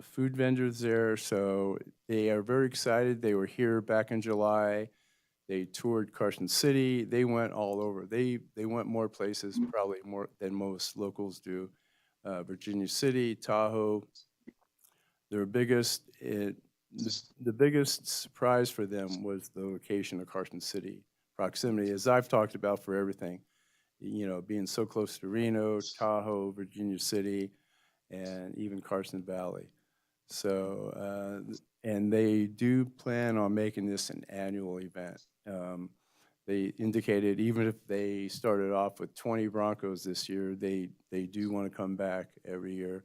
food vendors there. So they are very excited. They were here back in July. They toured Carson City. They went all over. They went more places, probably more than most locals do. Virginia City, Tahoe. Their biggest, the biggest surprise for them was the location of Carson City. Proximity, as I've talked about for everything, you know, being so close to Reno, Tahoe, Virginia City, and even Carson Valley. So, and they do plan on making this an annual event. they indicated even if they started off with 20 Broncos this year, they do want to come back every year.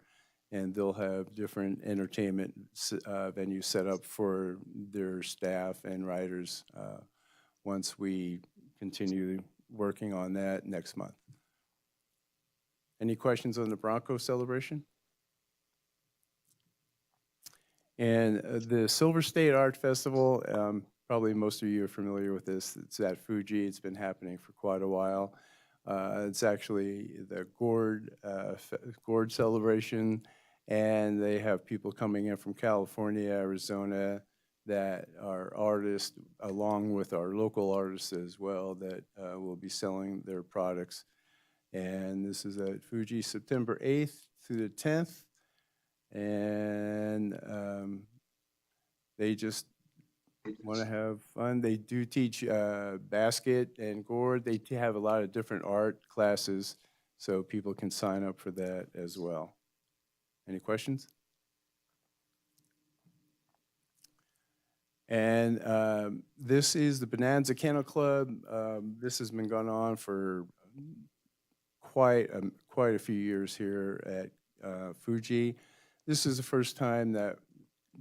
And they'll have different entertainment venues set up for their staff and riders once we continue working on that next month. Any questions on the Bronco celebration? And the Silver State Art Festival, probably most of you are familiar with this. It's at Fuji. It's been happening for quite a while. It's actually the gourd celebration, and they have people coming in from California, Arizona, that are artists, along with our local artists as well, that will be selling their products. And this is at Fuji, September 8th through the 10th. And they just want to have fun. They do teach basket and gourd. They have a lot of different art classes, so people can sign up for that as well. Any questions? And this is the Bonanza Kennel Club. This has been going on for quite a few years here at Fuji. This is the first time that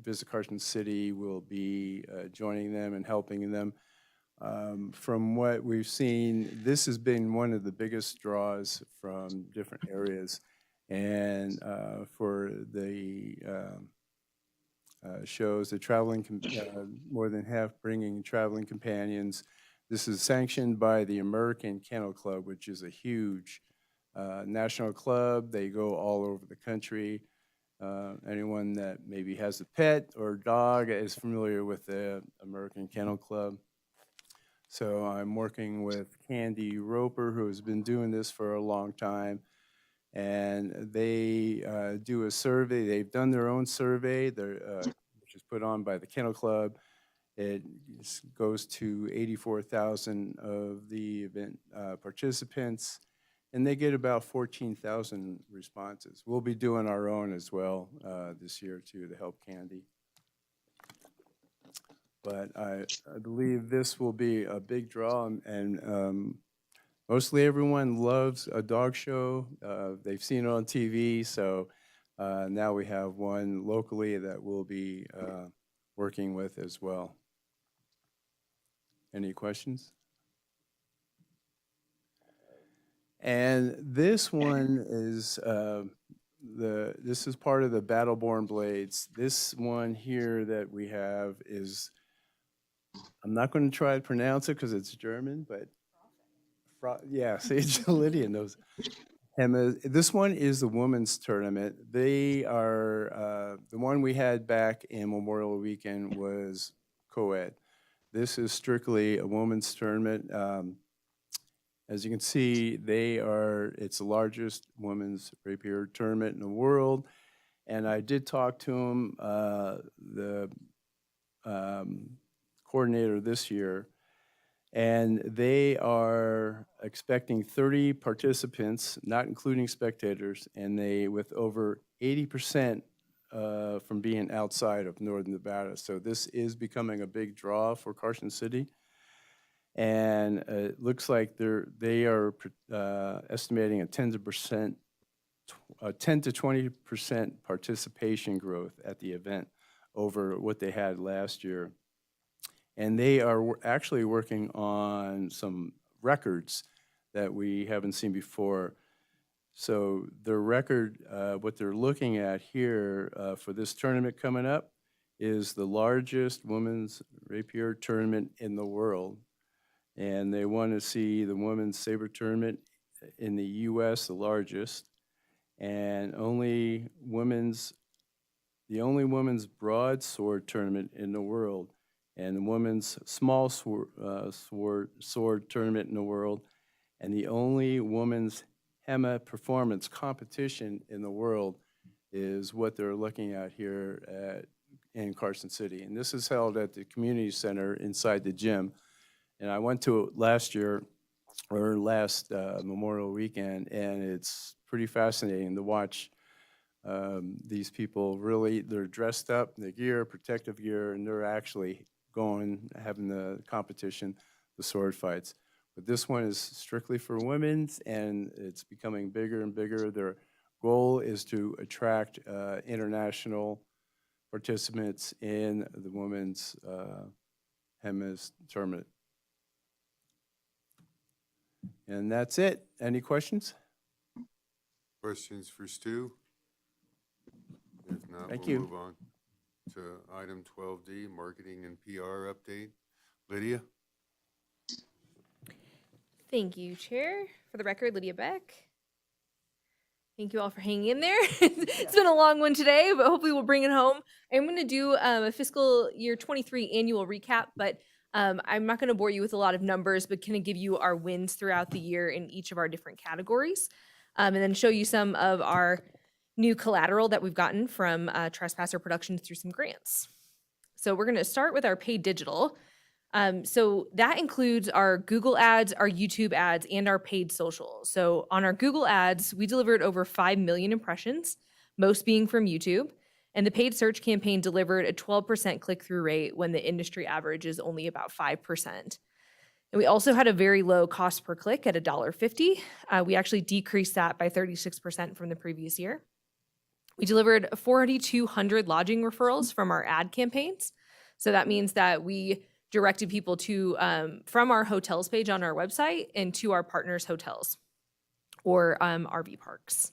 Visit Carson City will be joining them and helping them. From what we've seen, this has been one of the biggest draws from different areas. And for the shows, the traveling, more than half bringing traveling companions. This is sanctioned by the American Kennel Club, which is a huge national club. They go all over the country. Anyone that maybe has a pet or dog is familiar with the American Kennel Club. So I'm working with Candy Roper, who has been doing this for a long time. And they do a survey. They've done their own survey, which is put on by the Kennel Club. It goes to 84,000 of the event participants, and they get about 14,000 responses. We'll be doing our own as well this year, too, to help Candy. But I believe this will be a big draw, and mostly everyone loves a dog show. They've seen it on TV, so now we have one locally that we'll be working with as well. Any questions? And this one is this is part of the Battleborn Blades. This one here that we have is, I'm not going to try to pronounce it because it's German, but yeah, Sage Lydia knows. And this one is the women's tournament. They are, the one we had back in Memorial Weekend was co-ed. This is strictly a women's tournament. As you can see, it's the largest women's rapier tournament in the world. And I did talk to them, the coordinator this year, and they are expecting 30 participants, not including spectators, and they with over 80% from being outside of Northern Nevada. So this is becoming a big draw for Carson City. And it looks like they are estimating a 10 to 20% participation growth at the event over what they had last year. And they are actually working on some records that we haven't seen before. So their record, what they're looking at here for this tournament coming up is the largest women's rapier tournament in the world. And they want to see the women's saber tournament in the U.S., the largest, and the only women's broadsword tournament in the world, and the women's small sword tournament in the world, and the only women's HEMA performance competition in the world is what they're looking at here in Carson City. And this is held at the community center inside the gym. And I went to it last Memorial Weekend, and it's pretty fascinating to watch these people. Really, they're dressed up in the gear, protective gear, and they're actually having the competition. the sword fights. But this one is strictly for women's, and it's becoming bigger and bigger. Their goal is to attract international participants in the women's Hemis tournament. And that's it. Any questions? Questions for Stu? If not, Thank we'll you. move on to item 12D, marketing and PR update. Lydia? Thank you, Chair. For the record, Lydia Beck. Thank you all for hanging in there. It's been a long one today, but hopefully we'll bring it home. I'm going to do a fiscal year 23 annual recap, but I'm not going to bore you with a lot of numbers, but kind of give you our wins throughout the year in each of our different categories, and then show you some of our new collateral that we've gotten from Trespasser Productions through some grants. So we're going to start with our paid digital. So that includes our Google ads, our YouTube ads, and our paid social. So on our Google ads, we delivered over 5 million impressions, most being from YouTube. And the paid search campaign delivered a 12% click-through rate when the industry average is only about 5%. And we also had a very low cost per click at $1.50. We actually decreased that by 36% from the previous year. We delivered 4,200 lodging referrals from our ad campaigns. So that means that we directed people to from our hotels page on our website and to our partners' hotels or RV parks.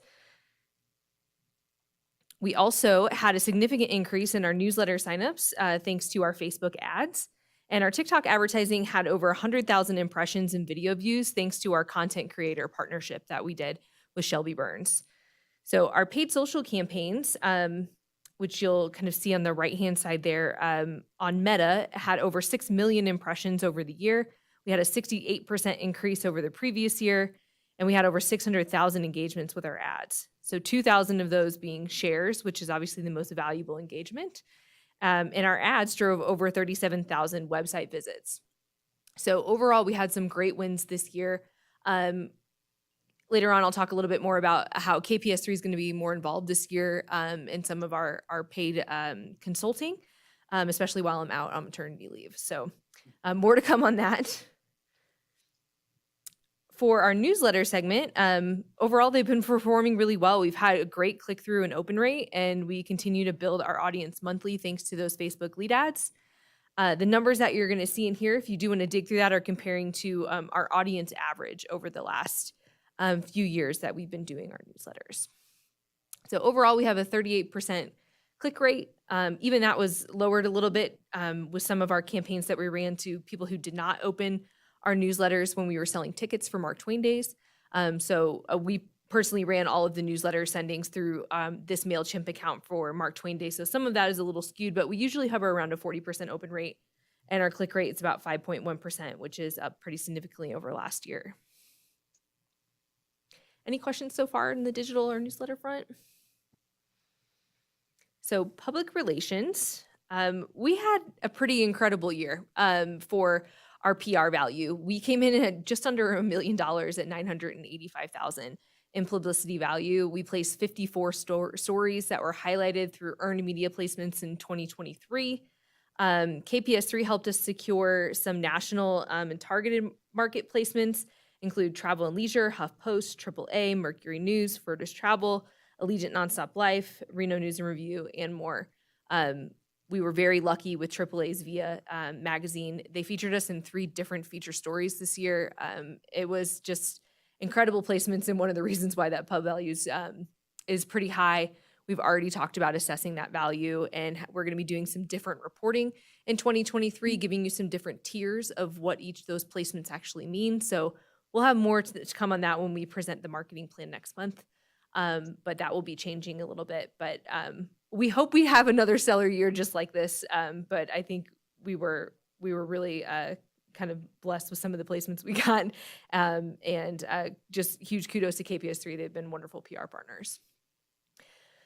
We also had a significant increase in our newsletter signups thanks to our Facebook ads. And our TikTok advertising had over 100,000 impressions and video views thanks to our content creator partnership that we did with Shelby Burns. So our paid social campaigns, which you'll kind of see on the right-hand side there, on Meta, had over 6 million impressions over the year. We had a 68% increase over the previous year, and we had over 600,000 engagements with our ads. So 2,000 of those being shares, which is obviously the most valuable engagement. And our ads drove over 37,000 website visits. So overall, we had some great wins this year. Later on, I'll talk a little bit more about how KPS3 is going to be more involved this year in some of our paid consulting, especially while I'm out on maternity leave. So more to come on that. For our newsletter segment, overall, they've been performing really well. We've had a great click-through and open rate, and we continue to build our audience monthly thanks to those Facebook lead ads. The numbers that you're going to see in here, if you do want to dig through that, are comparing to our audience average over the last few years that we've been doing our newsletters. So overall, we have a 38% click rate. Even that was lowered a little bit with some of our campaigns that we ran to people who did not open our newsletters when we were selling tickets for Mark Twain Days. So we personally ran all of the newsletter sendings through this MailChimp account for Mark Twain Day. So some of that is a little skewed, but we usually hover around a 40% open rate, and our click rate is about 5.1%, which is up pretty significantly over last year. Any questions so far in the digital or newsletter front? So public relations, we had a pretty incredible year for our PR value. We came in at just under $1 million at $985,000 in publicity value. We placed 54 stories that were highlighted through earned media placements in 2023. KPS3 helped us secure some national and targeted market placements, include Travel and Leisure, HuffPost, AAA, Mercury News, Furtis Travel, Allegiant Nonstop Life, Reno News and Review, and more. We were very lucky with AAA's Via magazine. They featured us in 3 different feature stories this year. It was just incredible placements, and one of the reasons why that pub value is pretty high. We've already talked about assessing that value, and we're going to be doing some different reporting in 2023, giving you some different tiers of what each of those placements actually mean. So we'll have more to come on that when we present the marketing plan next month, but that will be changing a little bit. But we hope we have another stellar year just like this. But I think we were really kind of blessed with some of the placements we got, and just huge kudos to KPS3. They've been wonderful PR partners.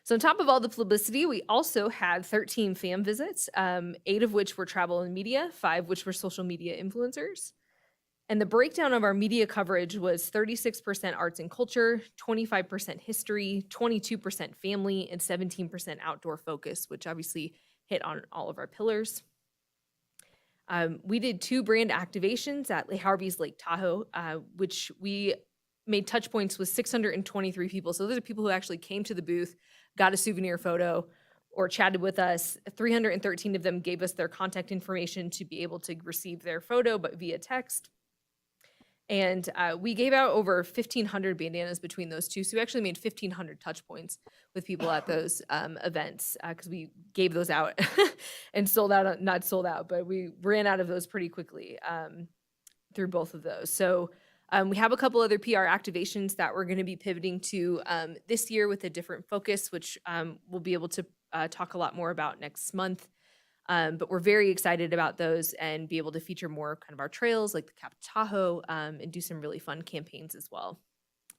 So on top of all the publicity, we also had 13 fan visits, 8 of which were travel and media, 5 which were social media influencers. And the breakdown of our media coverage was 36% arts and culture, 25% history, 22% family, and 17% outdoor focus, which obviously hit on all of our pillars. We did 2 brand activations at Harvey's Lake Tahoe, which we made touch points with 623 people. So those are people who actually came to the booth, got a souvenir photo, or chatted with us. 313 of them gave us their contact information to be able to receive their photo, but via text. And we gave out over 1,500 bandanas between those two. So we actually made 1,500 touch points with people at those events because we gave those out and sold out, not sold out, but we ran out of those pretty quickly through both of those. So we have a couple other PR activations that we're going to be pivoting to this year with a different focus, which we'll be able to talk a lot more about next month. But we're very excited about those and be able to feature more kind of our trails like the Cap Tahoe and do some really fun campaigns as well.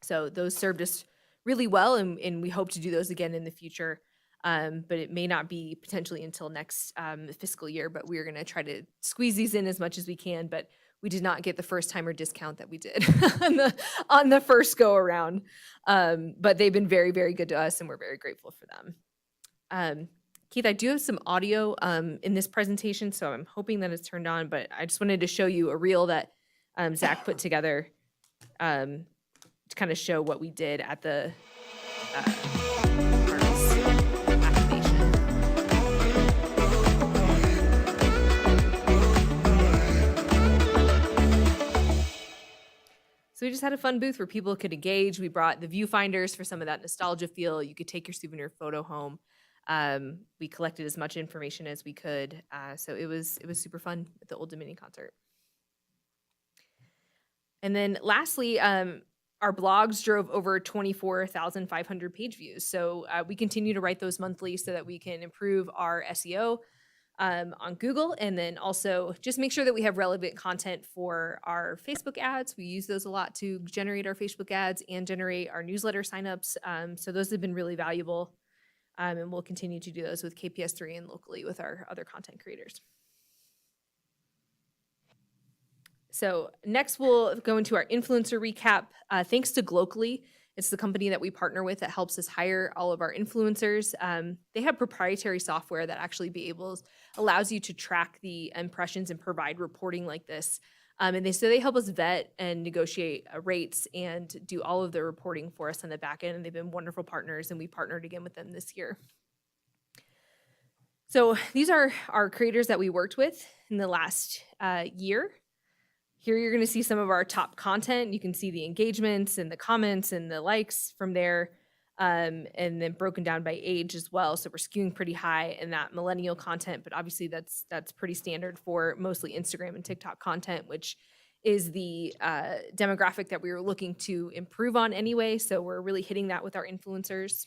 So those served us really well, and we hope to do those again in the future. But it may not be potentially until next fiscal year, but we're going to try to squeeze these in as much as we can. But we did not get the first timer discount that we did on the first go around. But they've been very, very good to us, and we're very grateful for them. Keith, I do have some audio in this presentation, so I'm hoping that it's turned on, but I just wanted to show you a reel that Zach put together to kind of show what we did at the harness activation. So we just had a fun booth where people could engage. We brought the viewfinders for some of that nostalgia feel. You could take your souvenir photo home. We collected as much information as we could. So it was super fun at the Old Dominion concert. And then lastly, our blogs drove over 24,500 page views. So we continue to write those monthly so that we can improve our SEO on Google, and then also just make sure that we have relevant content for our Facebook ads. We use those a lot to generate our Facebook ads and generate our newsletter signups. So those have been really valuable. And we'll continue to do those with KPS3 and locally with our other content creators. So next we'll go into our influencer recap. Thanks to Glocally, it's the company that we partner with that helps us hire all of our influencers. They have proprietary software that actually allows you to track the impressions and provide reporting like this. And they help us vet and negotiate rates and do all of the reporting for us on the back end. And they've been wonderful partners, and we partnered again with them this year. So these are our creators that we worked with in the last year. Here you're going to see some of our top content. You can see the engagements and the comments and the likes from there. And then broken down by age as well. So we're skewing pretty high in that millennial content, but obviously that's pretty standard for mostly Instagram and TikTok content, which is the demographic that we were looking to improve on anyway. So we're really hitting that with our influencers.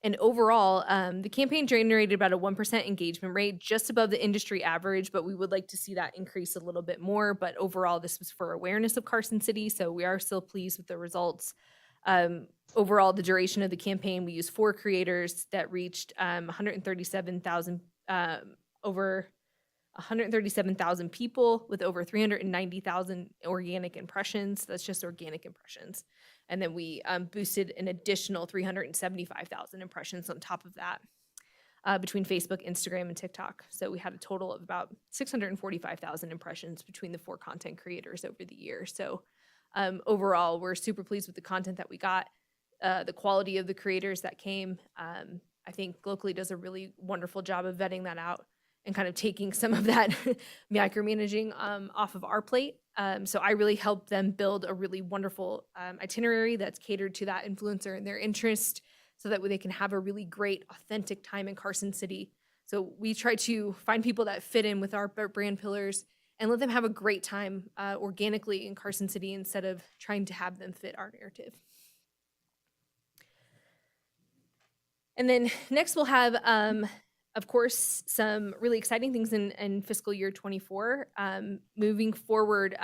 And overall, the campaign generated about a 1% engagement rate, just above the industry average, but we would like to see that increase a little bit more. But overall, this was for awareness of Carson City, so we are still pleased with the results. Overall, the duration of the campaign, we used 4 creators that reached 137,000 over 137,000 people with over 390,000 organic impressions. That's just organic impressions. And then we boosted an additional 375,000 impressions on top of that between Facebook, Instagram, and TikTok. So we had a total of about 645,000 impressions between the 4 content creators over the year. So overall, we're super pleased with the content that we got, the quality of the creators that came. I think Glocally does a really wonderful job of vetting that out and kind of taking some of that micromanaging off of our plate. So I really helped them build a really wonderful itinerary that's catered to that influencer and their interest so that they can have a really great, authentic time in Carson City. So we try to find people that fit in with our brand pillars and let them have a great time organically in Carson City instead of trying to have them fit our narrative. And then next we'll have, of course, some really exciting things in fiscal year 24. Moving forward,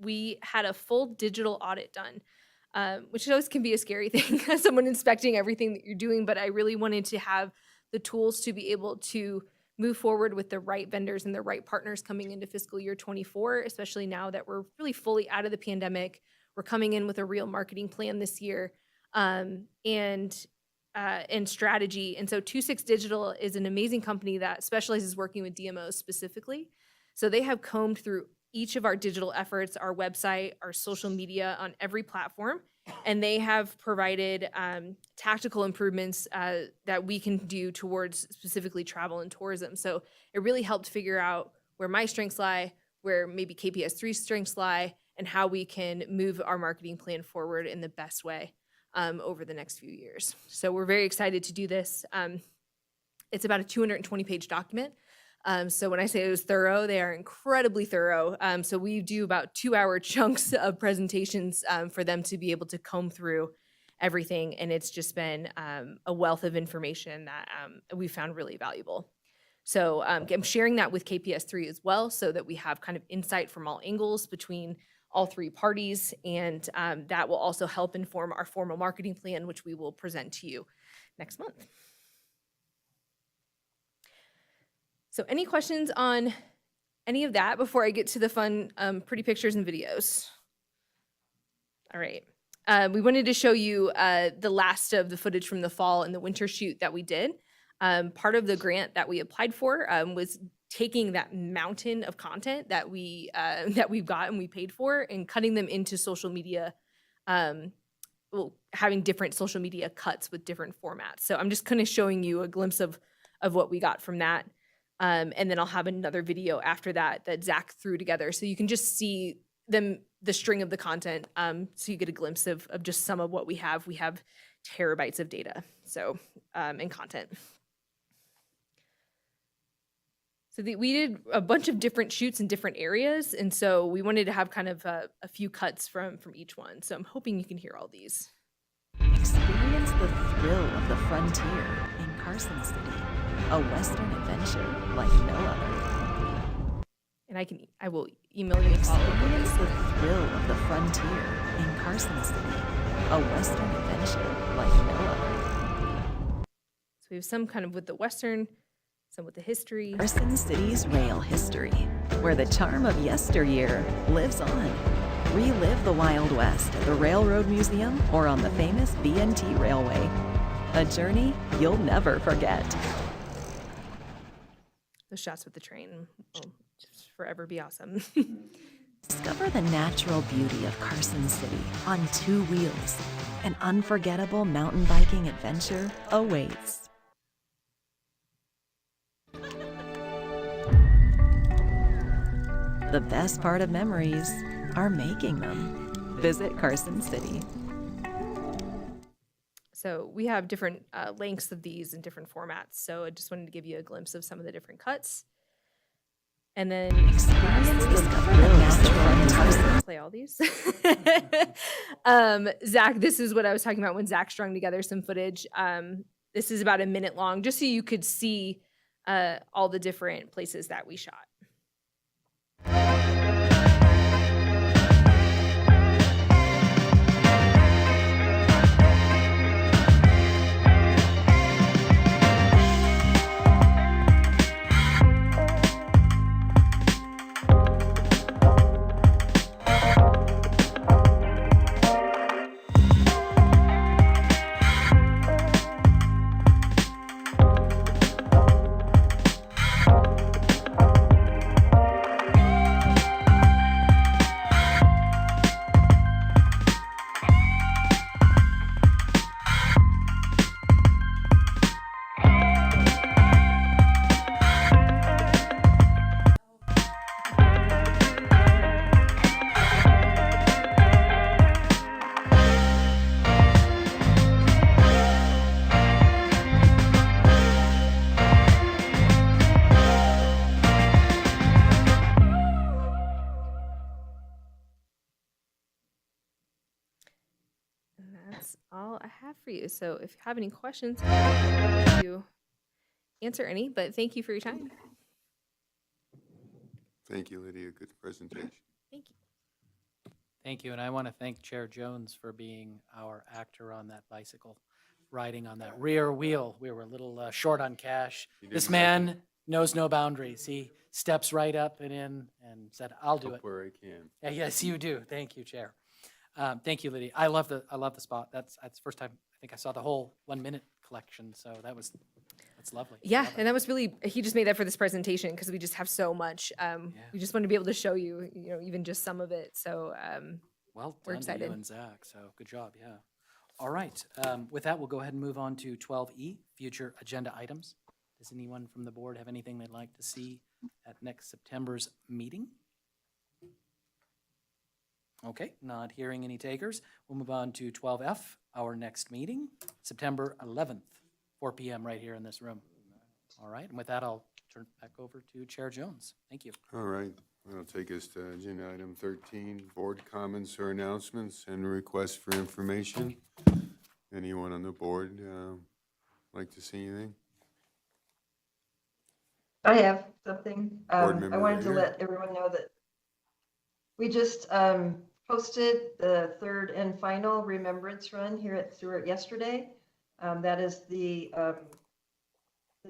we had a full digital audit done, which always can be a scary thing as someone inspecting everything that you're doing, but I really wanted to have the tools to be able to move forward with the right vendors and the right partners coming into fiscal year 24, especially now that we're really fully out of the pandemic. We're coming in with a real marketing plan this year. And and strategy. And so 26 Digital is an amazing company that specializes working with DMOs specifically. So they have combed through each of our digital efforts, our website, our social media on every platform, and they have provided tactical improvements that we can do towards specifically travel and tourism. So it really helped figure out where my strengths lie, where maybe KPS3's strengths lie, and how we can move our marketing plan forward in the best way over the next few years. So we're very excited to do this. It's about a 220-page document. So when I say it was thorough, they are incredibly thorough. So we do about 2-hour chunks of presentations for them to be able to comb through everything. And it's just been a wealth of information that we found really valuable. So I'm sharing that with KPS3 as well, so that we have kind of insight from all angles between all three parties. And that will also help inform our formal marketing plan, which we will present to you next month. So any questions on any of that before I get to the fun, pretty pictures and videos? All right. We wanted to show you the last of the footage from the fall and the winter shoot that we did. Part of the grant that we applied for was taking that mountain of content that we've got and we paid for and cutting them into social media, having different social media cuts with different formats. So I'm just kind of showing you a glimpse of what we got from that. And then I'll have another video after that Zach threw together. So you can just see the string of the content. So you get a glimpse of just some of what we have. We have terabytes of data, so, and content. So we did a bunch of different shoots in different areas. And so we wanted to have kind of a few cuts from each one. So I'm hoping you can hear all these. Experience the thrill of the frontier in Carson City. A Western adventure like no other. And I will email you and follow up with Experience this. the thrill of the frontier in Carson City. A Western adventure like no other. So we have some kind of with the Western, some with the history. Carson City's rail history, where the charm of yesteryear lives on. Relive the Wild West at the Railroad Museum or on the famous B&T Railway. A journey you'll never forget. Those shots with the train will just forever be awesome. Discover the natural beauty of Carson City on 2 wheels. An unforgettable mountain biking adventure awaits. The best part of memories are making them. Visit Carson City. So we have different lengths of these in different formats. So I just wanted to give you a glimpse of some of the different cuts. And then play all these. Zach, this is what I was talking about when Zach strung together some footage. This is about a minute long, just so you could see all the different places that we shot. And that's all I have for you. So if you have any questions, I'm happy to answer any, but thank you for your time. Thank you, Lydia. Good presentation. Thank you. Thank you, and I want to thank Chair Jones for being our actor on that bicycle, riding on that rear wheel. We were a little short on cash. You This didn't man knows no boundaries. He steps right up and in and said, "I'll do Help it." where I can. Yeah, yes, you do. Thank you, Chair. Thank you, Lydia. I love the spot. That's the first time I think I saw the whole 1 minute clip. collection. So that's lovely. I Yeah, love it. and that was really, he just made that for this presentation because we just have so much. We just want to be able to show you, even just some of it. So Well we're done to you excited. and Zach. So good job. Yeah. All right. With that, we'll go ahead and move on to 12E, future agenda items. Does anyone from the board have anything they'd like to see at next September's meeting? Okay, not hearing any takers. We'll move on to 12F, our next meeting, September 11th, 4 p.m. right here in this room. All right, and with that, I'll turn it back over to Chair Jones. Thank you. All right, that'll take us to agenda item 13, board comments or announcements and requests for information. Anyone on the board like to see anything? I have something. Board I member wanted to Reader? let everyone know that we just hosted the third and final Remembrance Run here at Stewart yesterday. That is the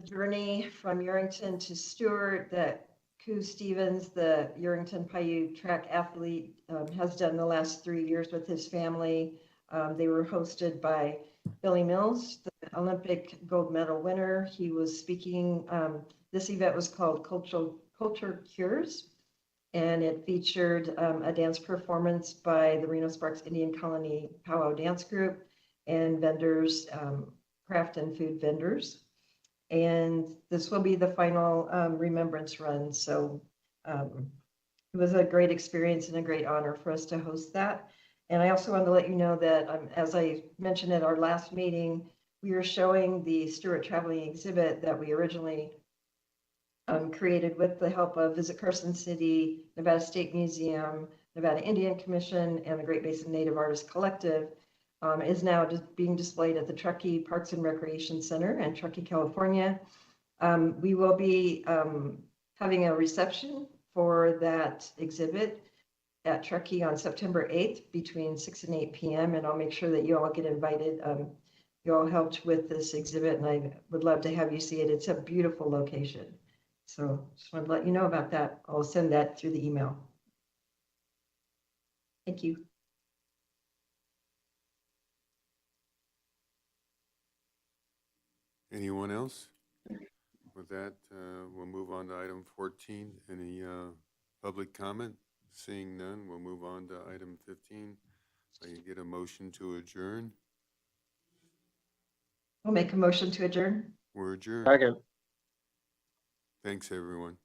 journey from Yerington to Stewart that Koo Stevens, the Yerington Paiute track athlete, has done the last 3 years with his family. They were hosted by Billy Mills, the Olympic gold medal winner. He was speaking. This event was called Culture Cures, and it featured a dance performance by the Reno Sparks Indian Colony Powwow Dance Group and vendors, craft and food vendors. And this will be the final remembrance run. So it was a great experience and a great honor for us to host that. And I also wanted to let you know that, as I mentioned at our last meeting, we are showing the Stewart Traveling exhibit that we originally created with the help of Visit Carson City, Nevada State Museum, Nevada Indian Commission, and the Great Basin Native Artists Collective, is now just being displayed at the Truckee Parks and Recreation Center in Truckee, California. We will be having a reception for that exhibit at Truckee on September 8th between 6 and 8 p.m. And I'll make sure that you all get invited. You all helped with this exhibit, and I would love to have you see it. It's a beautiful location. So just wanted to let you know about that. I'll send that through the email. Thank you. Anyone else? With that, we'll move on to item 14. Any public comment? Seeing none, we'll move on to item 15. I can get a motion to adjourn. I'll make a motion to adjourn. We're adjourned. Second. Thanks, everyone.